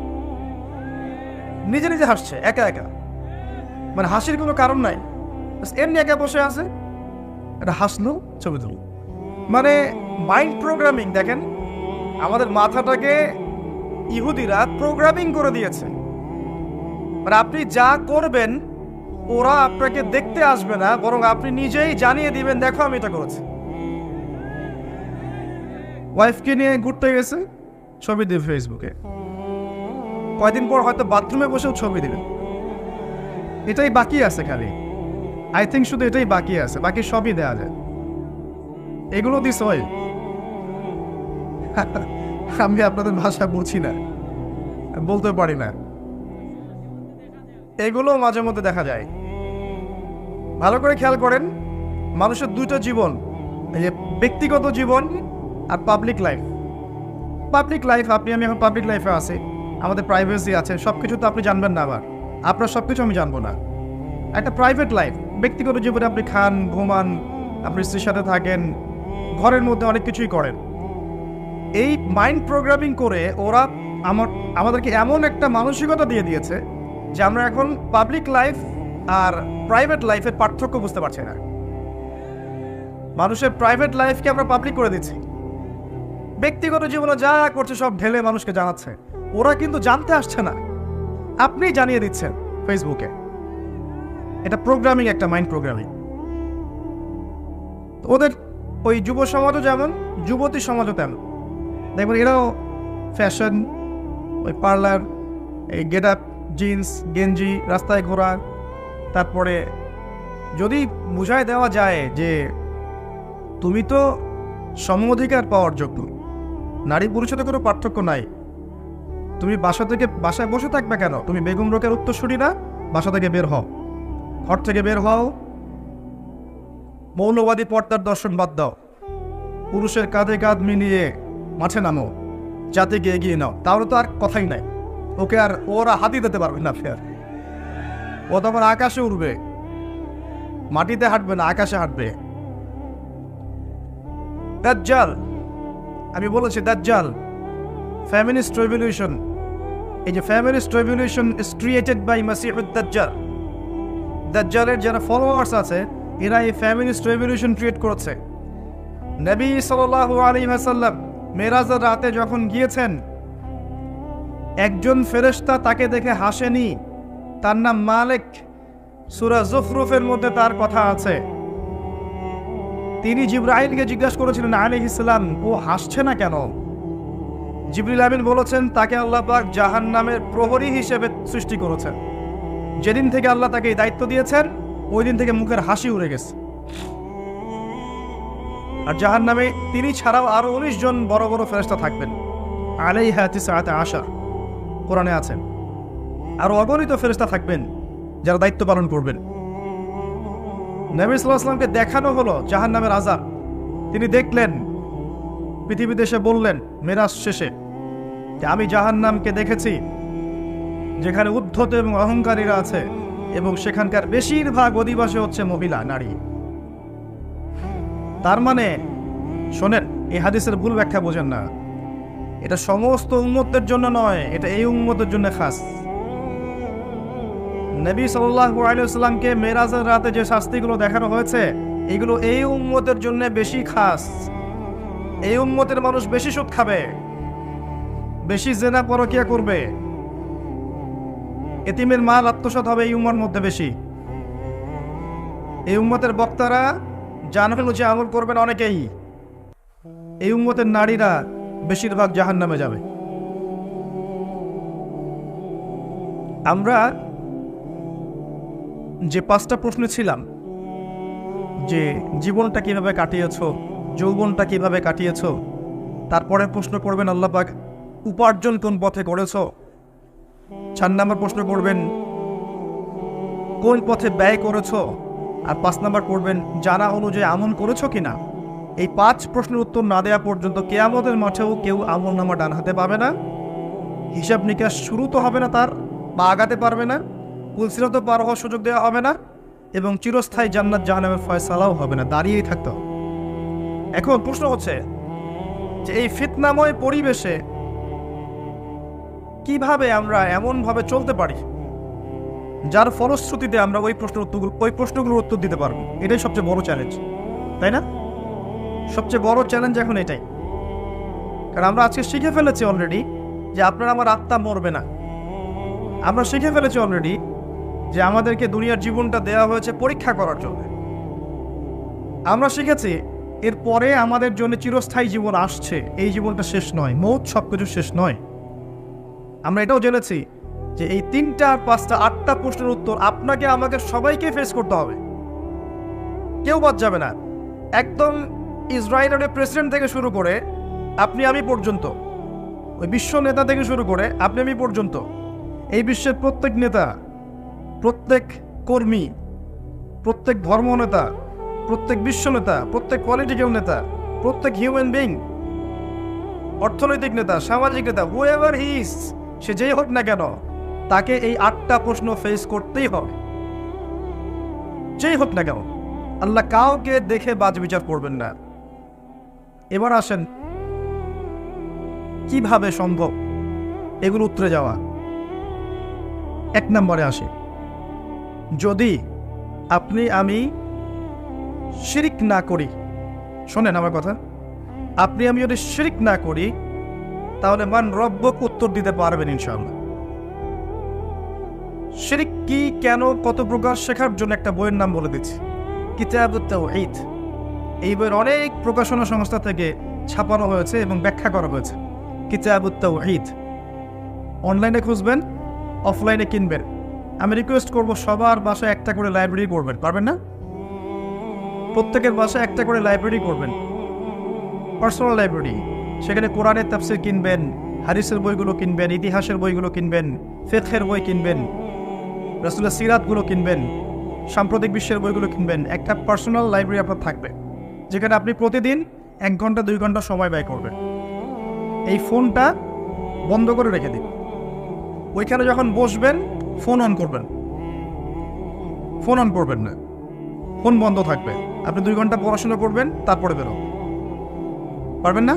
Speaker 1: নিজে নিজে হাসছে একা একা, মানে হাসির কোনো কারণ নাই, এমনি একা বসে আছে, এটা হাসলো, ছবি তুলল। মানে মাইন্ড প্রোগ্রামিং। দেখেন, আমাদের মাথাটাকে ইহুদিরা প্রোগ্রামিং করে দিয়েছে। মানে আপনি যা করবেন ওরা আপনাকে দেখতে আসবে না, বরং আপনি নিজেই জানিয়ে দিবেন, দেখো আমি এটা করেছি। ওয়াইফকে নিয়ে ঘুরতে গেছে, ছবি দিবে ফেসবুকে, কয়দিন পর হয়তো বাথরুমে বসেও ছবি দিবেন। এটাই বাকি আছে খালি, আই থিঙ্ক শুধু এটাই বাকি আছে, বাকি সবই দেয়া যায়। এগুলো দিস হয়। আমি আপনাদের ভাষা বুঝি না, বলতে পারি না, এগুলো মাঝে মধ্যে দেখা যায়। ভালো করে খেয়াল করেন, মানুষের 2টা জীবন, এই যে ব্যক্তিগত জীবন আর পাবলিক লাইফ। পাবলিক লাইফ, আপনি আমি এখন পাবলিক লাইফে আছি, আমাদের প্রাইভেসি আছে, সব কিছু তো আপনি জানবেন না, আবার আপনার সব কিছু আমি জানবো না। একটা প্রাইভেট লাইফ, ব্যক্তিগত জীবনে আপনি খান, ঘুমান, আপনি স্ত্রীর সাথে থাকেন, ঘরের মধ্যে অনেক কিছুই করেন। এই মাইন্ড প্রোগ্রামিং করে ওরা আমাদেরকে এমন একটা মানসিকতা দিয়ে দিয়েছে যে আমরা এখন পাবলিক লাইফ আর প্রাইভেট লাইফের পার্থক্য বুঝতে পারছি না। মানুষের প্রাইভেট লাইফকে আমরা পাবলিক করে দিচ্ছি, ব্যক্তিগত জীবনে যা করছে সব ঢেলে মানুষকে জানাচ্ছে। ওরা কিন্তু জানতে আসছে না, আপনি জানিয়ে দিচ্ছেন ফেসবুকে। এটা প্রোগ্রামিং, একটা মাইন্ড প্রোগ্রামিং। ওদের ওই যুব সমাজও যেমন, যুবতী সমাজও তেমন। দেখবেন এরাও ফ্যাশন, ওই পার্লার, এই গেট আপ, জিন্স, গেঞ্জি, রাস্তায় ঘোরা। তারপরে যদি বুঝায় দেওয়া যায় যে তুমি তো সম অধিকার পাওয়ার যোগ্য, নারী পুরুষের কোনো পার্থক্য নাই, তুমি বাসায় বসে থাকবে কেন? তুমি বেগম রোকেয়ার উত্তরসূরি না? বাসা থেকে বের হও, ঘর থেকে বের হও, মৌলবাদী পর্দার দর্শন বাদ দাও, পুরুষের কাঁধে কাঁধ মিলিয়ে মাঠে নামো, জাতিকে এগিয়ে নাও। তাহলে তো আর কথাই নাই, ওকে আর ওরা হাতি দিতে পারবে না। ফের ও তখন আকাশে উড়বে, মাটিতে হাঁটবে না, আকাশে হাঁটবে। দাজ্জাল, আমি বলেছি দাজ্জাল, ফেমিনিস্ট রেভলিউশন। এই যে feminist revolution is created by মাসিহুদ দাজ্জাল। দাজ্জালের যারা ফলোয়ার্স আছে এরা এই ফেমিনিস্ট রেভলিউশন ক্রিয়েট করেছে। নবী সাল্লাল্লাহু আলাইহি ওয়াসাল্লাম মেরাজের রাতে যখন গিয়েছেন, একজন ফেরেশতা তাকে দেখে হাসেনি, তার নাম মালিক। সূরা যুখরুফের মধ্যে তার কথা আছে। তিনি জিবরাইলকে জিজ্ঞাসা করেছিলেন আলাইহিস সালাম, ও হাসছে না কেন? জিবরিল আমিন বলেছেন, তাকে আল্লাহ পাক জাহান্নামের প্রহরী হিসেবে সৃষ্টি করেছেন। যেদিন থেকে আল্লাহ তাকে এই দায়িত্ব দিয়েছেন, ওই দিন থেকে মুখের হাসি উড়ে গেছে। আর জাহান্নামে তিনি ছাড়াও আরো 19 জন বড় বড় ফেরেশতা থাকবেন। আলাইহা তিসআতা আশার, কোরআনে আছে। আরো অগণিত ফেরেশতা থাকবেন যারা দায়িত্ব পালন করবেন। নবী সাল্লাল্লাহু আলাইহি ওয়াসাল্লামকে দেখানো হলো জাহান্নামের আযাব, তিনি দেখলেন, পৃথিবীতে এসে বললেন মেরাজ শেষে যে আমি জাহান্নামকে দেখেছি, যেখানে উদ্ধত এবং অহংকারীরা আছে, এবং সেখানকার বেশিরভাগ অধিবাসী হচ্ছে মহিলা, নারী। তার মানে শোনেন, এই হাদিসের ভুল ব্যাখ্যা বোঝেন না। এটা সমস্ত উম্মতের জন্য নয়, এটা এই উম্মতের জন্য খাস। নবী সাল্লাল্লাহু আলাইহি ওয়াসাল্লামকে মেরাজের রাতে যে শাস্তিগুলো দেখানো হয়েছে, এগুলো এই উম্মতের জন্য বেশি খাস। এই উম্মতের মানুষ বেশি সুদ খাবে, বেশি জেনা পরকিয়া করবে, এতিমের মাল আত্মসাৎ হবে এই উম্মার মধ্যে বেশি। এই উম্মতের বক্তারা জানানো যে আমল করবেন অনেকেই, এই উম্মতের নারীরা বেশিরভাগ জাহান্নামে যাবে। আমরা যে 5টা প্রশ্ন ছিলাম, যে জীবনটা কিভাবে কাটিয়েছো, যৌবনটা কিভাবে কাটিয়েছো, তারপরে প্রশ্ন করবেন আল্লাহ পাক উপার্জন কোন পথে করেছো, 4 নম্বর প্রশ্ন করবেন কোন পথে ব্যয় করেছো, আর 5 নম্বর করবেন জানা অনুযায়ী আমল করেছো কিনা। এই 5 প্রশ্নের উত্তর না দেওয়া পর্যন্ত কিয়ামতের মাঠেও কেউ আমল নামা ডান হাতে পাবে না, হিসাব নিকাশ শুরু তো হবে না তার, বা আগাতে পারবে না, পুলসিরাত পার হওয়ার সুযোগ দেওয়া হবে না, এবং চিরস্থায়ী জান্নাত জাহান্নামের ফয়সালাও হবে না, দাঁড়িয়েই থাকতে হবে। এখন প্রশ্ন হচ্ছে যে এই ফিতনাময় পরিবেশে কিভাবে আমরা এমনভাবে চলতে পারি যার ফলশ্রুতিতে আমরা ওই প্রশ্নগুলোর উত্তর দিতে পারবো। এটাই সবচেয়ে বড় চ্যালেঞ্জ, তাই না? সবচেয়ে বড় চ্যালেঞ্জ এখন এটাই। কারণ আমরা আজকে শিখে ফেলেছি অলরেডি যে আপনার আমার আত্মা মরবে না। আমরা শিখে ফেলেছি অলরেডি যে আমাদেরকে দুনিয়ার জীবনটা দেওয়া হয়েছে পরীক্ষা করার জন্য। আমরা শিখেছি এরপরে আমাদের জন্য চিরস্থায়ী জীবন আসছে, এই জীবনটা শেষ নয়, মৌত সবকিছু শেষ নয়। আমরা এটাও জেনেছি যে এই 3টা আর 5টা 8টা প্রশ্নের উত্তর আপনাকে আমাকে সবাইকে ফেস করতে হবে, কেউ বাদ যাবে না। একদম ইসরায়েলের প্রেসিডেন্ট থেকে শুরু করে আপনি আমি পর্যন্ত, ওই বিশ্ব নেতা থেকে শুরু করে আপনি আমি পর্যন্ত, এই বিশ্বের প্রত্যেক নেতা, প্রত্যেক কর্মী, প্রত্যেক ধর্ম নেতা, প্রত্যেক বিশ্ব নেতা, প্রত্যেক পলিটিক্যাল নেতা, প্রত্যেক হিউম্যান বিং, অর্থনৈতিক নেতা, সামাজিক নেতা, হুএভার হি ইজ, সে যেই হোক না কেন, তাকে এই 8টা প্রশ্ন ফেস করতেই হবে, যেই হোক না কেন। আল্লাহ কাউকে দেখে বাজ বিচার করবেন না। এবার আসেন কিভাবে সম্ভব এগুলো উত্তরে যাওয়া। 1 নম্বরে আসে, যদি আপনি আমি শিরিক না করি, শোনেন আমার কথা, আপনি আমি যদি শিরিক না করি তাহলে মান রব্বক উত্তর দিতে পারবেন ইনশাআল্লাহ। শিরিক কি, কেন, কত প্রকার শেখার জন্য একটা বইয়ের নাম বলে দিচ্ছি, কিতাবুত তাওহীদ। এই বইয়ের অনেক প্রকাশনা সংস্থা থেকে ছাপানো হয়েছে এবং ব্যাখ্যা করা হয়েছে। কিতাবুত তাওহীদ অনলাইনে খুঁজবেন, অফলাইনে কিনবেন। আমি রিকোয়েস্ট করব সবার বাসায় একটা করে লাইব্রেরি করবেন, পারবেন না? প্রত্যেকের বাসায় একটা করে লাইব্রেরি করবেন, পার্সোনাল লাইব্রেরি। সেখানে কোরআনের তাফসীর কিনবেন, হাদিসের বইগুলো কিনবেন, ইতিহাসের বইগুলো কিনবেন, ফিকহের বই কিনবেন, রাসূলের সিরাতগুলো কিনবেন, সাম্প্রতিক বিশ্বের বইগুলো কিনবেন। একটা পার্সোনাল লাইব্রেরি আপনার থাকবে, যেখানে আপনি প্রতিদিন 1 ঘন্টা 2 ঘন্টা সময় ব্যয় করবেন। এই ফোনটা বন্ধ করে রেখে দিন। ওইখানে যখন বসবেন ফোন অন করবেন, ফোন অন করবেন না, ফোন বন্ধ থাকবে। আপনি 2 ঘন্টা পড়াশোনা করবেন, তারপরে বেরো, পারবেন না?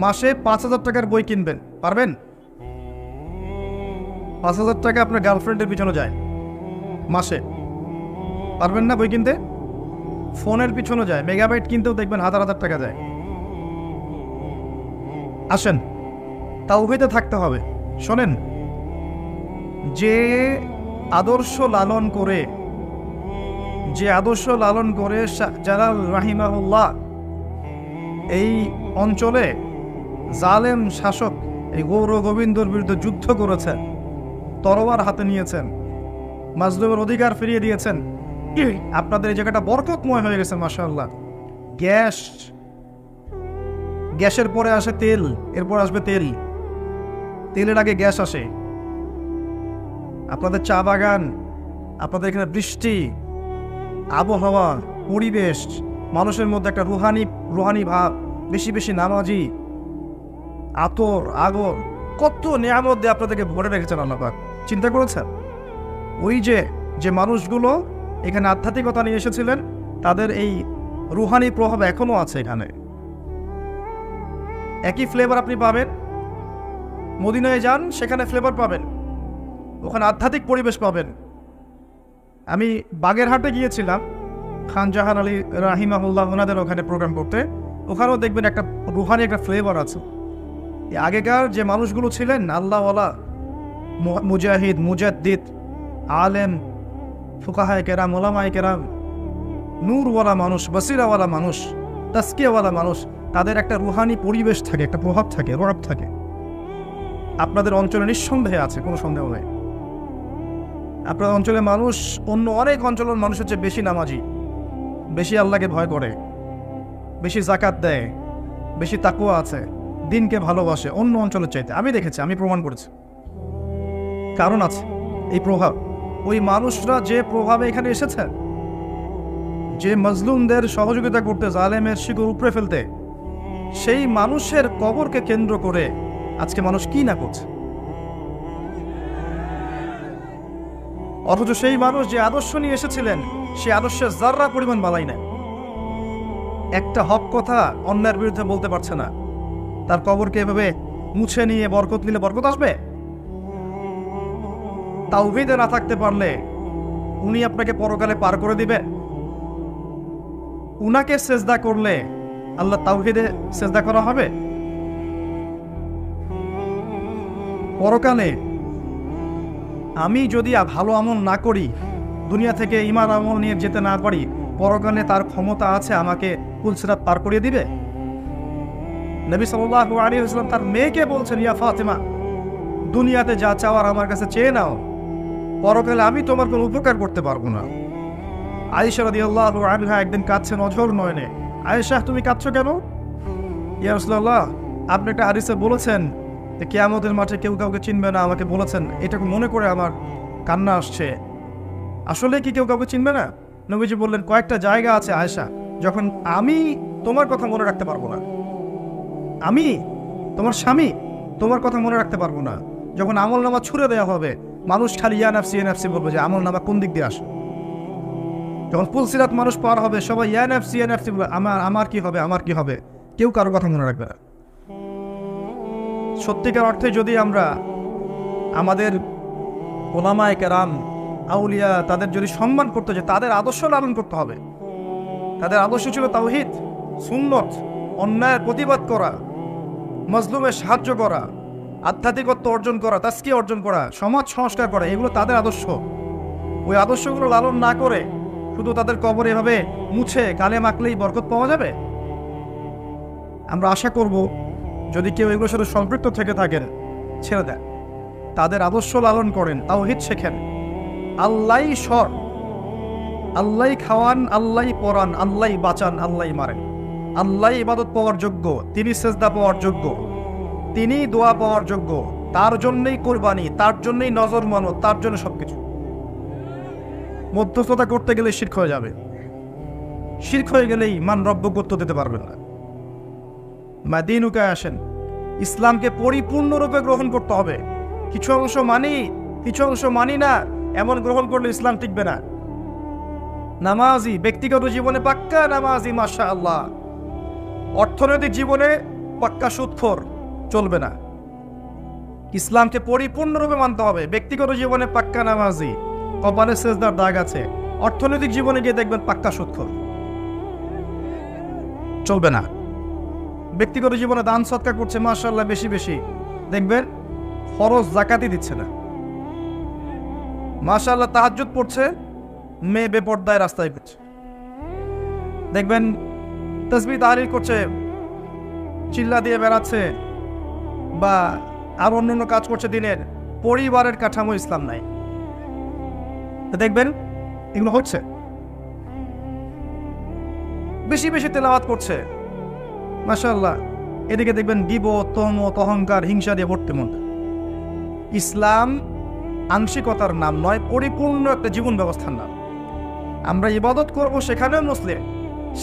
Speaker 1: মাসে 5,000 টাকার বই কিনবেন, পারবেন? 5,000 টাকা আপনার গার্লফ্রেন্ডের পিছনে যায় মাসে, পারবেন না বই কিনতে? ফোনের পিছনে যায়, মেগাবাইট কিনতেও দেখবেন 1,000 টাকা যায়। আসেন তাওহীদে থাকতে হবে। শোনেন, যে আদর্শ লালন করে জালাল রাহিমাহুল্লাহ এই অঞ্চলে জালেম শাসক এই গৌর গোবিন্দর বিরুদ্ধে যুদ্ধ করেছেন, তরোয়ার হাতে নিয়েছেন, মাজলুমের অধিকার ফিরিয়ে দিয়েছেন। আপনাদের এই জায়গাটা বরকতময় হয়ে গেছে মাশাআল্লাহ। গ্যাসের পরে আসে তেল, এরপর আসবে তেল, তেলের আগে গ্যাস আসে। আপনাদের চা বাগান, আপনাদের এখানে বৃষ্টি, আবহাওয়া, পরিবেশ, মানুষের মধ্যে একটা রুহানি ভাব, বেশি বেশি নামাজি, আতর আগর, কত নিয়ামত দিয়ে আপনাদেরকে ভরে রেখেছেন আল্লাহ পাক। চিন্তা করেছেন? ওই যে মানুষগুলো এখানে আধ্যাত্মিকতা নিয়ে এসেছিলেন, তাদের এই রুহানি প্রভাব এখনো আছে এখানে। একই ফ্লেভার আপনি পাবেন। মদিনায় যান, সেখানে ফ্লেভার পাবেন, ওখানে আধ্যাত্মিক পরিবেশ পাবেন। আমি বাগেরহাটে গিয়েছিলাম খান জাহান আলী রাহিমাহুল্লাহ ওনাদের ওখানে প্রোগ্রাম করতে, ওখানেও দেখবেন একটা রুহানি একটা ফ্লেভার আছে। আগেকার যে মানুষগুলো ছিলেন আল্লাহওয়ালা, মুজাহিদ, মুজাদ্দিদ, আলেম, ফুকাহায়ে কেরাম, ওলামায়ে কেরাম, নূরওয়ালা মানুষ, বসিরাওয়ালা মানুষ, তাসকিয়াওয়ালা মানুষ, তাদের একটা রুহানি পরিবেশ থাকে, একটা প্রভাব থাকে, রব থাকে। আপনাদের অঞ্চলে নিঃসন্দেহে আছে, কোনো সন্দেহ নেই। আপনাদের অঞ্চলের মানুষ অন্য অনেক অঞ্চলের মানুষ হচ্ছে বেশি নামাজি, বেশি আল্লাহকে ভয় করে, বেশি জাকাত দেয়, বেশি তাকওয়া আছে, দিনকে ভালোবাসে অন্য অঞ্চলের চাইতে। আমি দেখেছি, আমি প্রমাণ করেছি। কারণ আছে এই প্রভাব। ওই মানুষরা যে প্রভাবে এখানে এসেছে, যে মজলুমদের সহযোগিতা করতে, জালেমের শিকড় উপড়ে ফেলতে, সেই মানুষের কবরকে কেন্দ্র করে আজকে মানুষ কি না করছে। অথচ সেই মানুষ যে আদর্শ নিয়ে এসেছিলেন, সে আদর্শের যাররা পরিমাণ বালাই নেয়, একটা হক কথা অন্যায়ের বিরুদ্ধে বলতে পারছে না। তার কবরকে এভাবে মুছে নিয়ে বরকত নিলে বরকত আসবে? তাওহীদে না থাকতে পারলে উনি আপনাকে পরকালে পার করে দিবে? উনাকে সেজদা করলে আল্লাহ তাওহীদে সেজদা করা হবে? পরকালে আমি যদি ভালো আমল না করি, দুনিয়া থেকে ঈমান আমল নিয়ে যেতে না পারি, পরকালে তার ক্ষমতা আছে আমাকে পুলসিরাত পার করিয়ে দিবে? নবী সাল্লাল্লাহু আলাইহি ওয়াসাল্লাম তার মেয়েকে বলছেন, ইয়া ফাতেমা, দুনিয়াতে যা চাওয়ার আমার কাছে চেয়ে নাও, পরকালে আমি তোমার কোনো উপকার করতে পারবো না। আয়েশা রাদিয়াল্লাহু আনহা একদিন কাঁদছেন অঝোর নয়নে। আয়েশা, তুমি কাঁদছো কেন? ইয়া রাসূলুল্লাহ, আপনি একটা হাদিসে বলেছেন যে কিয়ামতের মাঠে কেউ কাউকে চিনবে না, আমাকে বলেছেন, এটাকে মনে করে আমার কান্না আসছে। আসলে কি কেউ কাউকে চিনবে না? নবীজি বললেন, কয়েকটা জায়গা আছে আয়েশা, যখন আমি তোমার কথা মনে রাখতে পারবো না, আমি তোমার স্বামী তোমার কথা মনে রাখতে পারবো না। যখন আমল নামা ছুড়ে দেওয়া হবে, মানুষ খালি ইয়া নাফসি বলবে যে আমল নামা কোন দিক দিয়ে আসে। যখন পুলসিরাত মানুষ পার হবে, সবাই ইয়া নাফসি বলবে, আমার কি হবে, আমার কি হবে, কেউ কারো কথা মনে রাখবে না। সত্যিকার অর্থে যদি আমরা আমাদের ওলামায়ে কেরাম, আউলিয়া, তাদের যদি সম্মান করতে চাই, তাদের আদর্শ লালন করতে হবে। তাদের আদর্শ ছিল তাওহীদ, সুন্নত, অন্যায়ের প্রতিবাদ করা, মজলুমের সাহায্য করা, আধ্যাত্মিকত্ব অর্জন করা, তাসকিয়া অর্জন করা, সমাজ সংস্কার করা, এগুলো তাদের আদর্শ। ওই আদর্শগুলো লালন না করে শুধু তাদের কবরে এভাবে মুছে গালে মাখলেই বরকত পাওয়া যাবে? আমরা আশা করব যদি কেউ এগুলোর সাথে সম্পৃক্ত থেকে থাকেন, ছেড়ে দেন, তাদের আদর্শ লালন করেন, তাওহীদ শেখেন। আল্লাহই সর, আল্লাহই খাওয়ান, আল্লাহই পরান, আল্লাহই বাঁচান, আল্লাহই মারেন, আল্লাহই ইবাদত পাওয়ার যোগ্য, তিনি সেজদা পাওয়ার যোগ্য, তিনি দোয়া পাওয়ার যোগ্য, তার জন্যই কোরবানি, তার জন্যই নজর মানত, তার জন্য সবকিছু। মধ্যস্থতা করতে গেলে শিরক হয়ে যাবে। শিরক হয়ে গেলেই মান রব্য করতে দিতে পারবেন না। মাদিনুকে আসেন, ইসলামকে পরিপূর্ণরূপে গ্রহণ করতে হবে। কিছু অংশ মানি, কিছু অংশ মানি না, এমন গ্রহণ করলে ইসলাম টিকবে না। নামাজি ব্যক্তিগত জীবনে পাক্কা নামাজি, মাশাআল্লাহ, অর্থনৈতিক জীবনে পাক্কা সুদখোর, চলবে না। ইসলামকে পরিপূর্ণরূপে মানতে হবে। ব্যক্তিগত জীবনে পাক্কা নামাজি, কপালে সেজদার দাগ আছে, অর্থনৈতিক জীবনে গিয়ে দেখবেন পাক্কা সুদখোর, চলবে না। ব্যক্তিগত জীবনে দান সদকা করছে মাশাআল্লাহ বেশি বেশি, দেখবেন ফরজ যাকাতই দিচ্ছে না। মাশাআল্লাহ তাহাজ্জুদ পড়ছে, মেয়ে বেপর্দায় রাস্তায় ঘুরছে। দেখবেন তাসবিহ তাহলিল করছে, চিল্লা দিয়ে বেড়াচ্ছে, বা আর অন্যান্য কাজ করছে দিনের, পরিবারের কাঠামো ইসলাম নাই। দেখবেন এগুলো হচ্ছে। বেশি বেশি তেলাওয়াত করছে মাশাআল্লাহ, এদিকে দেখবেন গীবত, তহমত, অহংকার, হিংসা দিয়ে ভর্তি মন। ইসলাম আংশিকতার নাম নয়, পরিপূর্ণ একটা জীবন ব্যবস্থার নাম। আমরা ইবাদত করব, সেখানেও মুসলিম।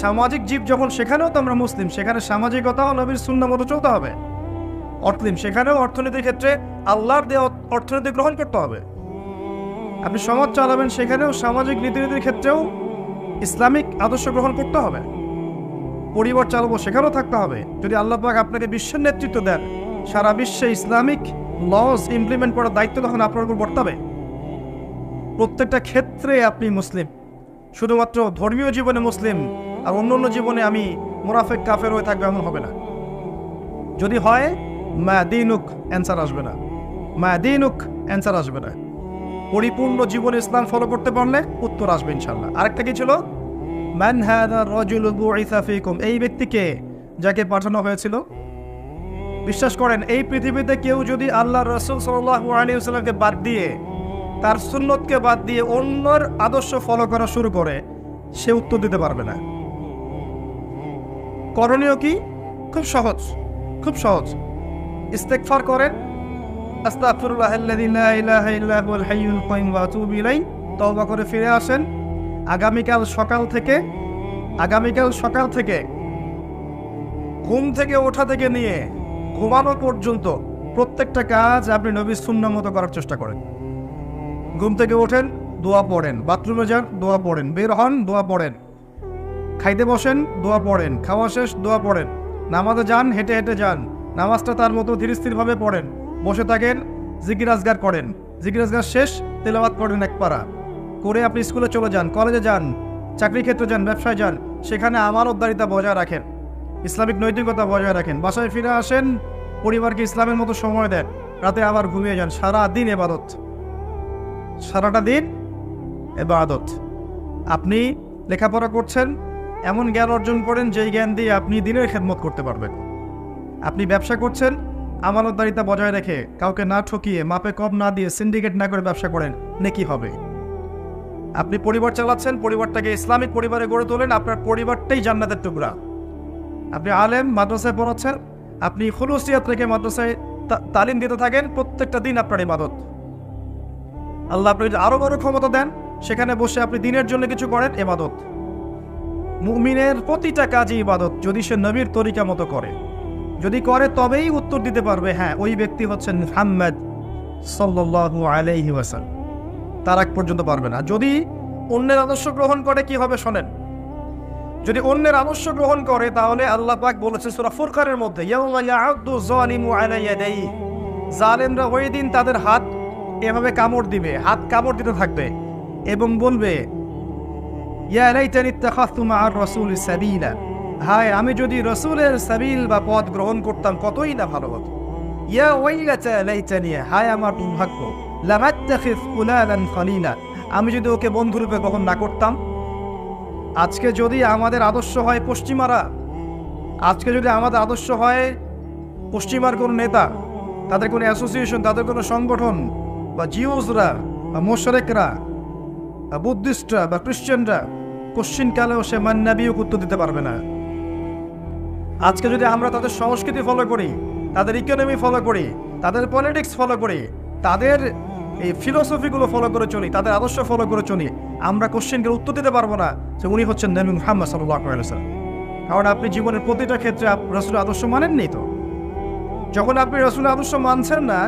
Speaker 1: সামাজিক জীব যখন, সেখানেও তো আমরা মুসলিম, সেখানে সামাজিকতাও নবীর সুন্নাহ মতো চলতে হবে। অর্থনীতি, সেখানেও অর্থনীতির ক্ষেত্রে আল্লাহর দেওয়া অর্থনীতি গ্রহণ করতে হবে। আপনি সমাজ চালাবেন, সেখানেও সামাজিক রীতিনীতির ক্ষেত্রেও ইসলামিক আদর্শ গ্রহণ করতে হবে। পরিবার চালাবো, সেখানেও থাকতে হবে। যদি আল্লাহ পাক আপনাকে বিশ্বের নেতৃত্ব দেন, সারা বিশ্বে ইসলামিক লজ ইমপ্লিমেন্ট করার দায়িত্ব তখন আপনার উপর বর্তাবে। প্রত্যেকটা ক্ষেত্রে আপনি মুসলিম। শুধুমাত্র ধর্মীয় জীবনে মুসলিম আর অন্য জীবনে আমি মুনাফিক কাফের হয়ে থাকবে, এমন হবে না। যদি হয় মা দিনুক, অ্যান্সার আসবে না। মা দিনুক অ্যান্সার আসবে না। পরিপূর্ণ জীবন ইসলাম ফলো করতে পারলে উত্তর আসবে ইনশাল্লাহ। আরেকটা কি ছিল? মান হাযা রাজুলু বুইসা ফীকুম, এই ব্যক্তিকে যাকে পাঠানো হয়েছিল। বিশ্বাস করেন এই পৃথিবীতে কেউ যদি আল্লাহ রাসূল সাল্লাল্লাহু আলাইহি ওয়াসাল্লামকে বাদ দিয়ে, তার সুন্নতকে বাদ দিয়ে অন্যর আদর্শ ফলো করা শুরু করে, সে উত্তর দিতে পারবে না। করণীয় কি? খুব সহজ, খুব সহজ। ইস্তেগফার করেন, আস্তাগফিরুল্লাহাল্লাযী লা ইলাহা ইল্লা হুয়াল হাইয়ুল কাইয়ুম ওয়া আতুবু ইলাইহি, তওবা করে ফিরে আসেন। আগামীকাল সকাল থেকে ঘুম থেকে ওঠা থেকে নিয়ে ঘুমানো পর্যন্ত প্রত্যেকটা কাজ আপনি নবীর সুন্নাহ মতো করার চেষ্টা করেন। ঘুম থেকে ওঠেন, দোয়া পড়েন, বাথরুমে যান, দোয়া পড়েন, বের হন, দোয়া পড়েন, খাইতে বসেন, দোয়া পড়েন, খাওয়া শেষ, দোয়া পড়েন, নামাজে যান, হেঁটে হেঁটে যান, নামাজটা তার মতো ধীর স্থিরভাবে পড়েন, বসে থাকেন, জিকির আজগার করেন, জিকির আজগার শেষ তেলাওয়াত করেন এক পারা করে আপনি স্কুলে চলে যান, কলেজে যান, চাকরি ক্ষেত্রে যান, ব্যবসায় যান, সেখানে আমানতদারিতা বজায় রাখেন, ইসলামিক নৈতিকতা বজায় রাখেন, বাসায় ফিরে আসেন, পরিবারকে ইসলামের মতো সময় দেন, রাতে আবার ঘুমিয়ে যান। সারা দিন ইবাদত, সারাটা দিন ইবাদত। আপনি লেখাপড়া করছেন, এমন জ্ঞান অর্জন করেন যেই জ্ঞান দিয়ে আপনি দিনের খেদমত করতে পারবেন। আপনি ব্যবসা করছেন, আমানতদারিতা বজায় রেখে, কাউকে না ঠকিয়ে, মাপে কম না দিয়ে, সিন্ডিকেট না করে ব্যবসা করেন, নেকি হবে। আপনি পরিবার চালাচ্ছেন, পরিবারটাকে ইসলামিক পরিবারে গড়ে তোলেন, আপনার পরিবারটাই জান্নাতের টুকরা। আপনি আলেম, মাদ্রাসায় পড়াচ্ছেন, আপনি খুলুসিয়াত রেখে মাদ্রাসায় তালিম দিতে থাকেন, প্রত্যেকটা দিন আপনার ইবাদত। আল্লাহ আপনি আরো বড় ক্ষমতা দেন, সেখানে বসে আপনি দিনের জন্য কিছু করেন, ইবাদত। মুমিনের প্রতিটা কাজই ইবাদত, যদি সে নবীর তরিকা মতো করে। যদি করে তবেই উত্তর দিতে পারবে, হ্যাঁ ওই ব্যক্তি হচ্ছেন মুহাম্মদ সাল্লাল্লাহু আলাইহি ওয়াসাল্লাম। তার আগ পর্যন্ত পারবে না। যদি অন্যের আদর্শ গ্রহণ করে কি হবে শোনেন। যদি অন্যের আদর্শ গ্রহণ করে তাহলে আল্লাহ পাক বলেছেন সূরা ফুরকানের মধ্যে, ইয়াউমা ইয়াউদ্দু যালিমু আলা ইয়াদাইহি, জালেমরা ওই দিন তাদের হাত এভাবে কামড় দিবে, হাত কামড় দিতে থাকবে এবং বলবে, ইয়া লাইতানি ইত্তাখাযতু মা'আর রাসূলি সাবিলা, হায় আমি যদি রাসূলের সাবিল বা পথ গ্রহণ করতাম কতই না ভালো হতো। ইয়া ওয়াইলাতা লাইতানি, হায় আমার দুর্ভাগ্য, লাম আত্তাখিয ফুলানান খলিলা, আমি যদি ওকে বন্ধুরূপে গ্রহণ না করতাম। আজকে যদি আমাদের আদর্শ হয় পশ্চিমারা, আজকে যদি আমাদের আদর্শ হয় পশ্চিমার কোনো নেতা, তাদের কোনো অ্যাসোসিয়েশন, তাদের কোনো সংগঠন, বা জিউসরা বা মোশরেকরা বা বুদ্ধিস্টরা বা খ্রিস্টানরা, কোশ্চিনকালেও সে মান্নাবিও উত্তর দিতে পারবে না। আজকে যদি আমরা তাদের সংস্কৃতি ফলো করি, তাদের ইকোনমি ফলো করি, তাদের পলিটিক্স ফলো করি, তাদের এই ফিলোসফিগুলো ফলো করে চলি, তাদের আদর্শ ফলো করে চলি, আমরা কোশ্চেনকে উত্তর দিতে পারবো না যে উনি হচ্ছেন নবী মুহাম্মদ সাল্লাল্লাহু আলাইহি ওয়াসাল্লাম। কারণ আপনি জীবনের প্রতিটা ক্ষেত্রে রাসূলের আদর্শ মানেননি। তো যখন আপনি রাসূলের আদর্শ মানছেন না,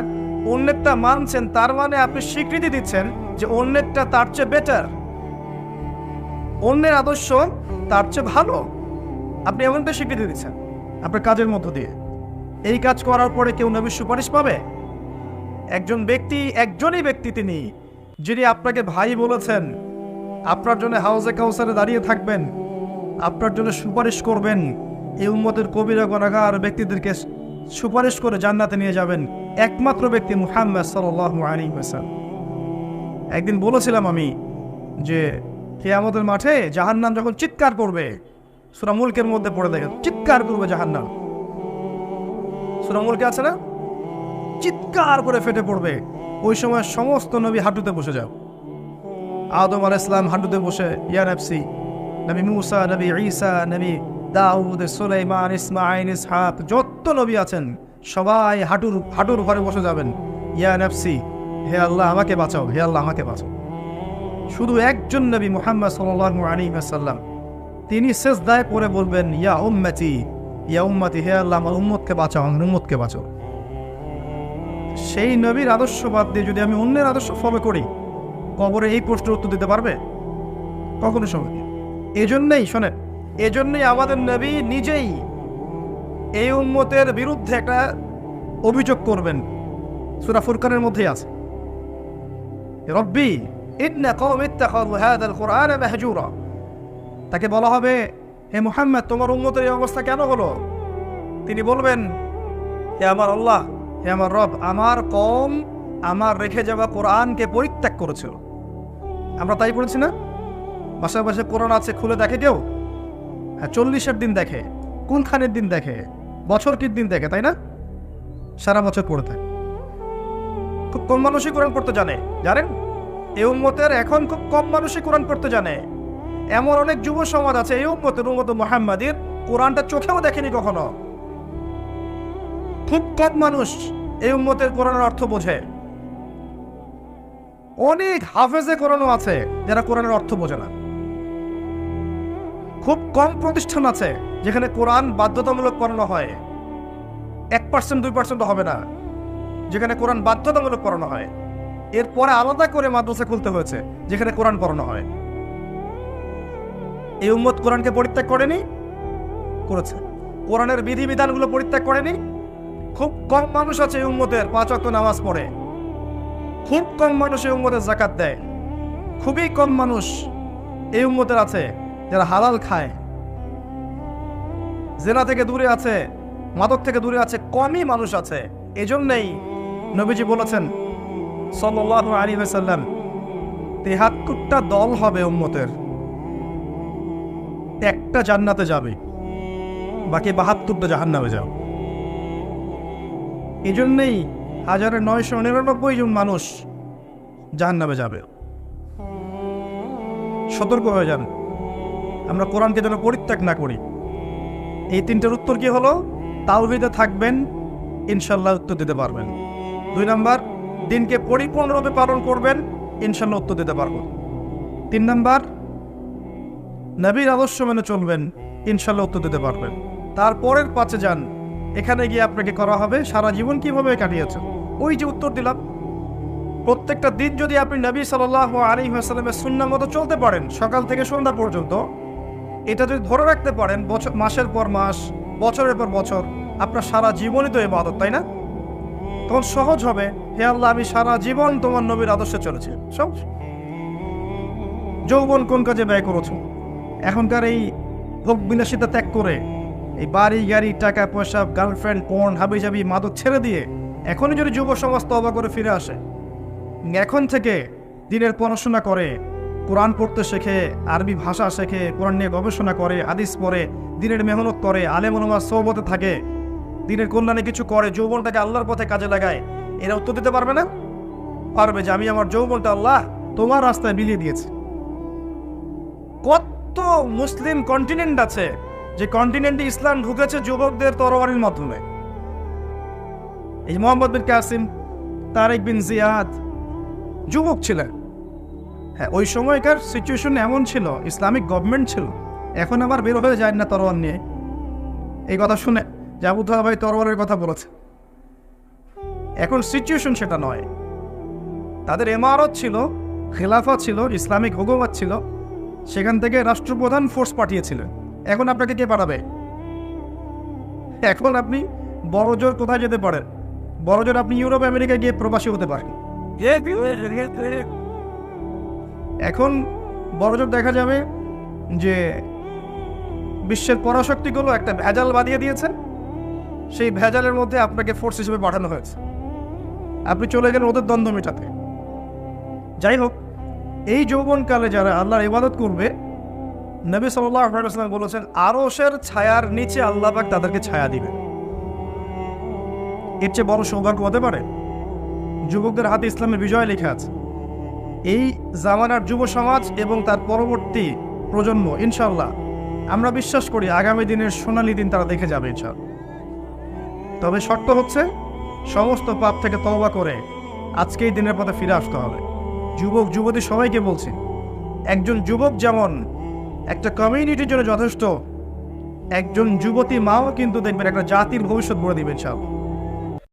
Speaker 1: অন্যেরটা মানছেন, তার মানে আপনি স্বীকৃতি দিচ্ছেন যে অন্যেরটা তার চেয়ে বেটার, অন্যের আদর্শ তার চেয়ে ভালো। আপনি এমনটা স্বীকৃতি দিচ্ছেন আপনার কাজের মধ্য দিয়ে। এই কাজ করার পরে কেউ নবীর সুপারিশ পাবে? একজনই ব্যক্তি তিনি, যিনি আপনাকে ভাই বলেছেন, আপনার জন্য হাউজে কাউসারে দাঁড়িয়ে থাকবেন, আপনার জন্য সুপারিশ করবেন, এই উম্মতের কবিরা গুনাহগার ব্যক্তিদেরকে সুপারিশ করে জান্নাতে নিয়ে যাবেন, একমাত্র ব্যক্তি মুহাম্মদ সাল্লাল্লাহু আলাইহি ওয়াসাল্লাম। একদিন বলেছিলাম আমি যে কিয়ামতের মাঠে জাহান্নাম যখন চিৎকার করবে, সূরা মুলকের মধ্যে পড়ে দেখেন, চিৎকার করবে জাহান্নাম, সূরা মুলকে আছে না, চিৎকার করে ফেটে পড়বে। ওই সময় সমস্ত নবী হাঁটুতে বসে যাও। আদম আলাইহিস সালাম হাঁটুতে বসে ইয়া নফসি, নবী মুসা, নবী ঈসা, নবী দাউদ, সুলাইমান, ইসমাঈল, ইসহাক, যত নবী আছেন সবাই হাঁটুর ঘরে বসে যাবেন, ইয়া নফসি, হে আল্লাহ আমাকে বাঁচাও, হে আল্লাহ আমাকে বাঁচাও। শুধু একজন নবী মুহাম্মদ সাল্লাল্লাহু আলাইহি ওয়াসাল্লাম, তিনি সিজদায় পড়ে বলবেন, ইয়া উম্মতি, ইয়া উম্মতি, হে আল্লাহ আমার উম্মতকে বাঁচাও, আমার উম্মতকে বাঁচাও। সেই নবীর আদর্শ বাদ দিয়ে যদি আমি অন্যের আদর্শ ফলো করি, কবরে এই প্রশ্নের উত্তর দিতে পারবে? কখনো সময়। এজন্যই শোনেন, এজন্যই আমাদের নবী নিজেই এই উম্মতের বিরুদ্ধে একটা অভিযোগ করবেন, সূরা ফুরকানের মধ্যেই আছে, রব্বি ইন্না কওমি ইত্তাখাযু হাযাল কুরআনা মাহজুরা। তাকে বলা হবে, হে মুহাম্মদ তোমার উম্মতের এই অবস্থা কেন হলো? তিনি বলবেন, হে আমার আল্লাহ, হে আমার রব, আমার কওম আমার রেখে যাওয়া কোরআনকে পরিত্যাগ করেছিল। আমরা তাই পড়েছি না? বাসায় বাসায় কোরআন আছে, খুলে দেখে কেউ? হ্যাঁ, 40-এর দিন দেখে, কোনখানের দিন দেখে, বছর কি দিন দেখে, তাই না? সারা বছর পড়ে থাকে। খুব কম মানুষই কোরআন পড়তে জানে, জানেন? এই উম্মতের এখন খুব কম মানুষই কোরআন পড়তে জানে। এমন অনেক যুব সমাজ আছে এই উম্মতের, উম্মত মুহাম্মাদের, কোরআনটা চোখেও দেখেনি কখনো। খুব কম মানুষ এই উম্মতের কোরআনের অর্থ বোঝে। অনেক হাফেজে কোরআনও আছে যারা কোরআনের অর্থ বোঝে না। খুব কম প্রতিষ্ঠান আছে যেখানে কোরআন বাধ্যতামূলক পড়ানো হয়। 1% 2% হবে না যেখানে কোরআন বাধ্যতামূলক পড়ানো হয়। এরপরে আলাদা করে মাদ্রাসা খুলতে হয়েছে যেখানে কোরআন পড়ানো হয়। এই উম্মত কোরআনকে পরিত্যাগ করেনি? করেছে। কোরআনের বিধিবিধানগুলো পরিত্যাগ করেনি? খুব কম মানুষ আছে এই উম্মতের 5 ওয়াক্ত নামাজ পড়ে। খুব কম মানুষ এই উম্মতের যাকাত দেয়। খুবই কম মানুষ এই উম্মতের আছে যারা হালাল খায়। জেনা থেকে দূরে আছে, মাদক থেকে দূরে আছে, কমই মানুষ আছে। এজন্যই নবীজি বলেছেন সাল্লাল্লাহু আলাইহি ওয়াসাল্লাম, 73টা দল হবে উম্মতের, একটা জান্নাতে যাবে, বাকি 72টা জাহান্নামে যাবে। এই জন্যই 1999 জন মানুষ জাহান্নামে যাবে। সতর্ক হয়ে যান, আমরা কোরআনকে যেন পরিত্যাগ না করি। এই 3টার উত্তর কি হলো? তাওহীদে থাকবেন, ইনশাল্লাহ উত্তর দিতে পারবেন। 2 নাম্বার, দিনকে পরিপূর্ণরূপে পালন করবেন, ইনশাল্লাহ উত্তর দিতে পারবেন। 3 নাম্বার, নবীর আদর্শ মেনে চলবেন, ইনশাল্লাহ উত্তর দিতে পারবেন। তারপরের 5-এ যান, এখানে গিয়ে আপনাকে করা হবে সারা জীবন কিভাবে কাটিয়েছেন। ওই যে উত্তর দিলাম, প্রত্যেকটা দিন যদি আপনি নবী সাল্লাল্লাহু আলাইহি ওয়াসাল্লামের সুন্নাহ মতো চলতে পারেন, সকাল থেকে সন্ধ্যা পর্যন্ত, এটা যদি ধরে রাখতে পারেন মাসের পর মাস, বছরের পর বছর, আপনার সারা জীবনই তো ইবাদত, তাই না? তখন সহজ হবে, হে আল্লাহ, আমি সারা জীবন তোমার নবীর আদর্শে চলেছি। সহজ। যৌবন কোন কাজে ব্যয় করেছো? এখনকার এই ভোগ বিলাসিতা ত্যাগ করে, এই বাড়ি গাড়ি, টাকা পয়সা, গার্লফ্রেন্ড, পর্ন, হাবিজাবি, মাদক ছেড়ে দিয়ে এখনই যদি যুব সমাজ তওবা করে ফিরে আসে, এখন থেকে দিনের পড়াশোনা করে, কোরআন পড়তে শেখে, আরবি ভাষা শেখে, কোরআন নিয়ে গবেষণা করে, হাদিস পড়ে, দিনের মেহনত করে, আলেম ওলামার সোহবতে থাকে, দিনের কল্যাণে কিছু করে, যৌবনটাকে আল্লাহর পথে কাজে লাগায়, এরা উত্তর দিতে পারবে না? পারবে যে আমি আমার যৌবনটা আল্লাহ তোমার রাস্তায় বিলিয়ে দিয়েছি। কত মুসলিম কন্টিনেন্ট আছে যে কন্টিনেন্টে ইসলাম ঢুকেছে যুবকদের তরবারির মাধ্যমে। এই মোহাম্মদ বিন কাসিম, তারেক বিন জিয়াদ যুবক ছিলেন। হ্যাঁ, ওই সময়কার সিচুয়েশন এমন ছিল, ইসলামিক গভর্নমেন্ট ছিল। এখন আবার বের হয়ে যায় না তরোয়ার নিয়ে। এই কথা শুনে যে আবু তাহের ভাই তরোয়ারের কথা বলেছে, এখন সিচুয়েশন সেটা নয়। তাদের ইমারত ছিল, খেলাফা ছিল, ইসলামিক হুকুমত ছিল, সেখান থেকে রাষ্ট্রপ্রধান ফোর্স পাঠিয়েছিলেন। এখন আপনাকে কে পাঠাবে? এখন আপনি বড়জোর কোথায় যেতে পারেন? বড়জোর আপনি ইউরোপ আমেরিকা গিয়ে প্রবাসী হতে পারেন। এখন বড়জোর দেখা যাবে যে বিশ্বের পরাশক্তিগুলো একটা ভেজাল বাঁধিয়ে দিয়েছে, সেই ভেজালের মধ্যে আপনাকে ফোর্স হিসেবে পাঠানো হয়েছে, আপনি চলে গেলেন ওদের দ্বন্দ্ব মেটাতে। যাই হোক, এই যৌবনকালে যারা আল্লাহর ইবাদত করবে, নবী সাল্লাল্লাহু আলাইহি ওয়াসাল্লাম বলেছেন, আরশের ছায়ার নিচে আল্লাহ পাক তাদেরকে ছায়া দিবে। এর চেয়ে বড় সৌভাগ্য হতে পারে? যুবকদের হাতে ইসলামের বিজয় লেখা আছে। এই জামানার যুব সমাজ এবং তার পরবর্তী প্রজন্ম, ইনশাআল্লাহ আমরা বিশ্বাস করি আগামী দিনের সোনালী দিন তারা দেখে যাবে ইনশাআল্লাহ। তবে শর্ত হচ্ছে সমস্ত পাপ থেকে তওবা করে আজকেই দিনের পথে ফিরে আসতে হবে। যুবক যুবতী সবাইকে বলছি, একজন যুবক যেমন একটা কমিউনিটির জন্য যথেষ্ট, একজন যুবতী মাও কিন্তু দেখবেন একটা জাতির ভবিষ্যৎ গড়ে দিবেন ইনশাআল্লাহ।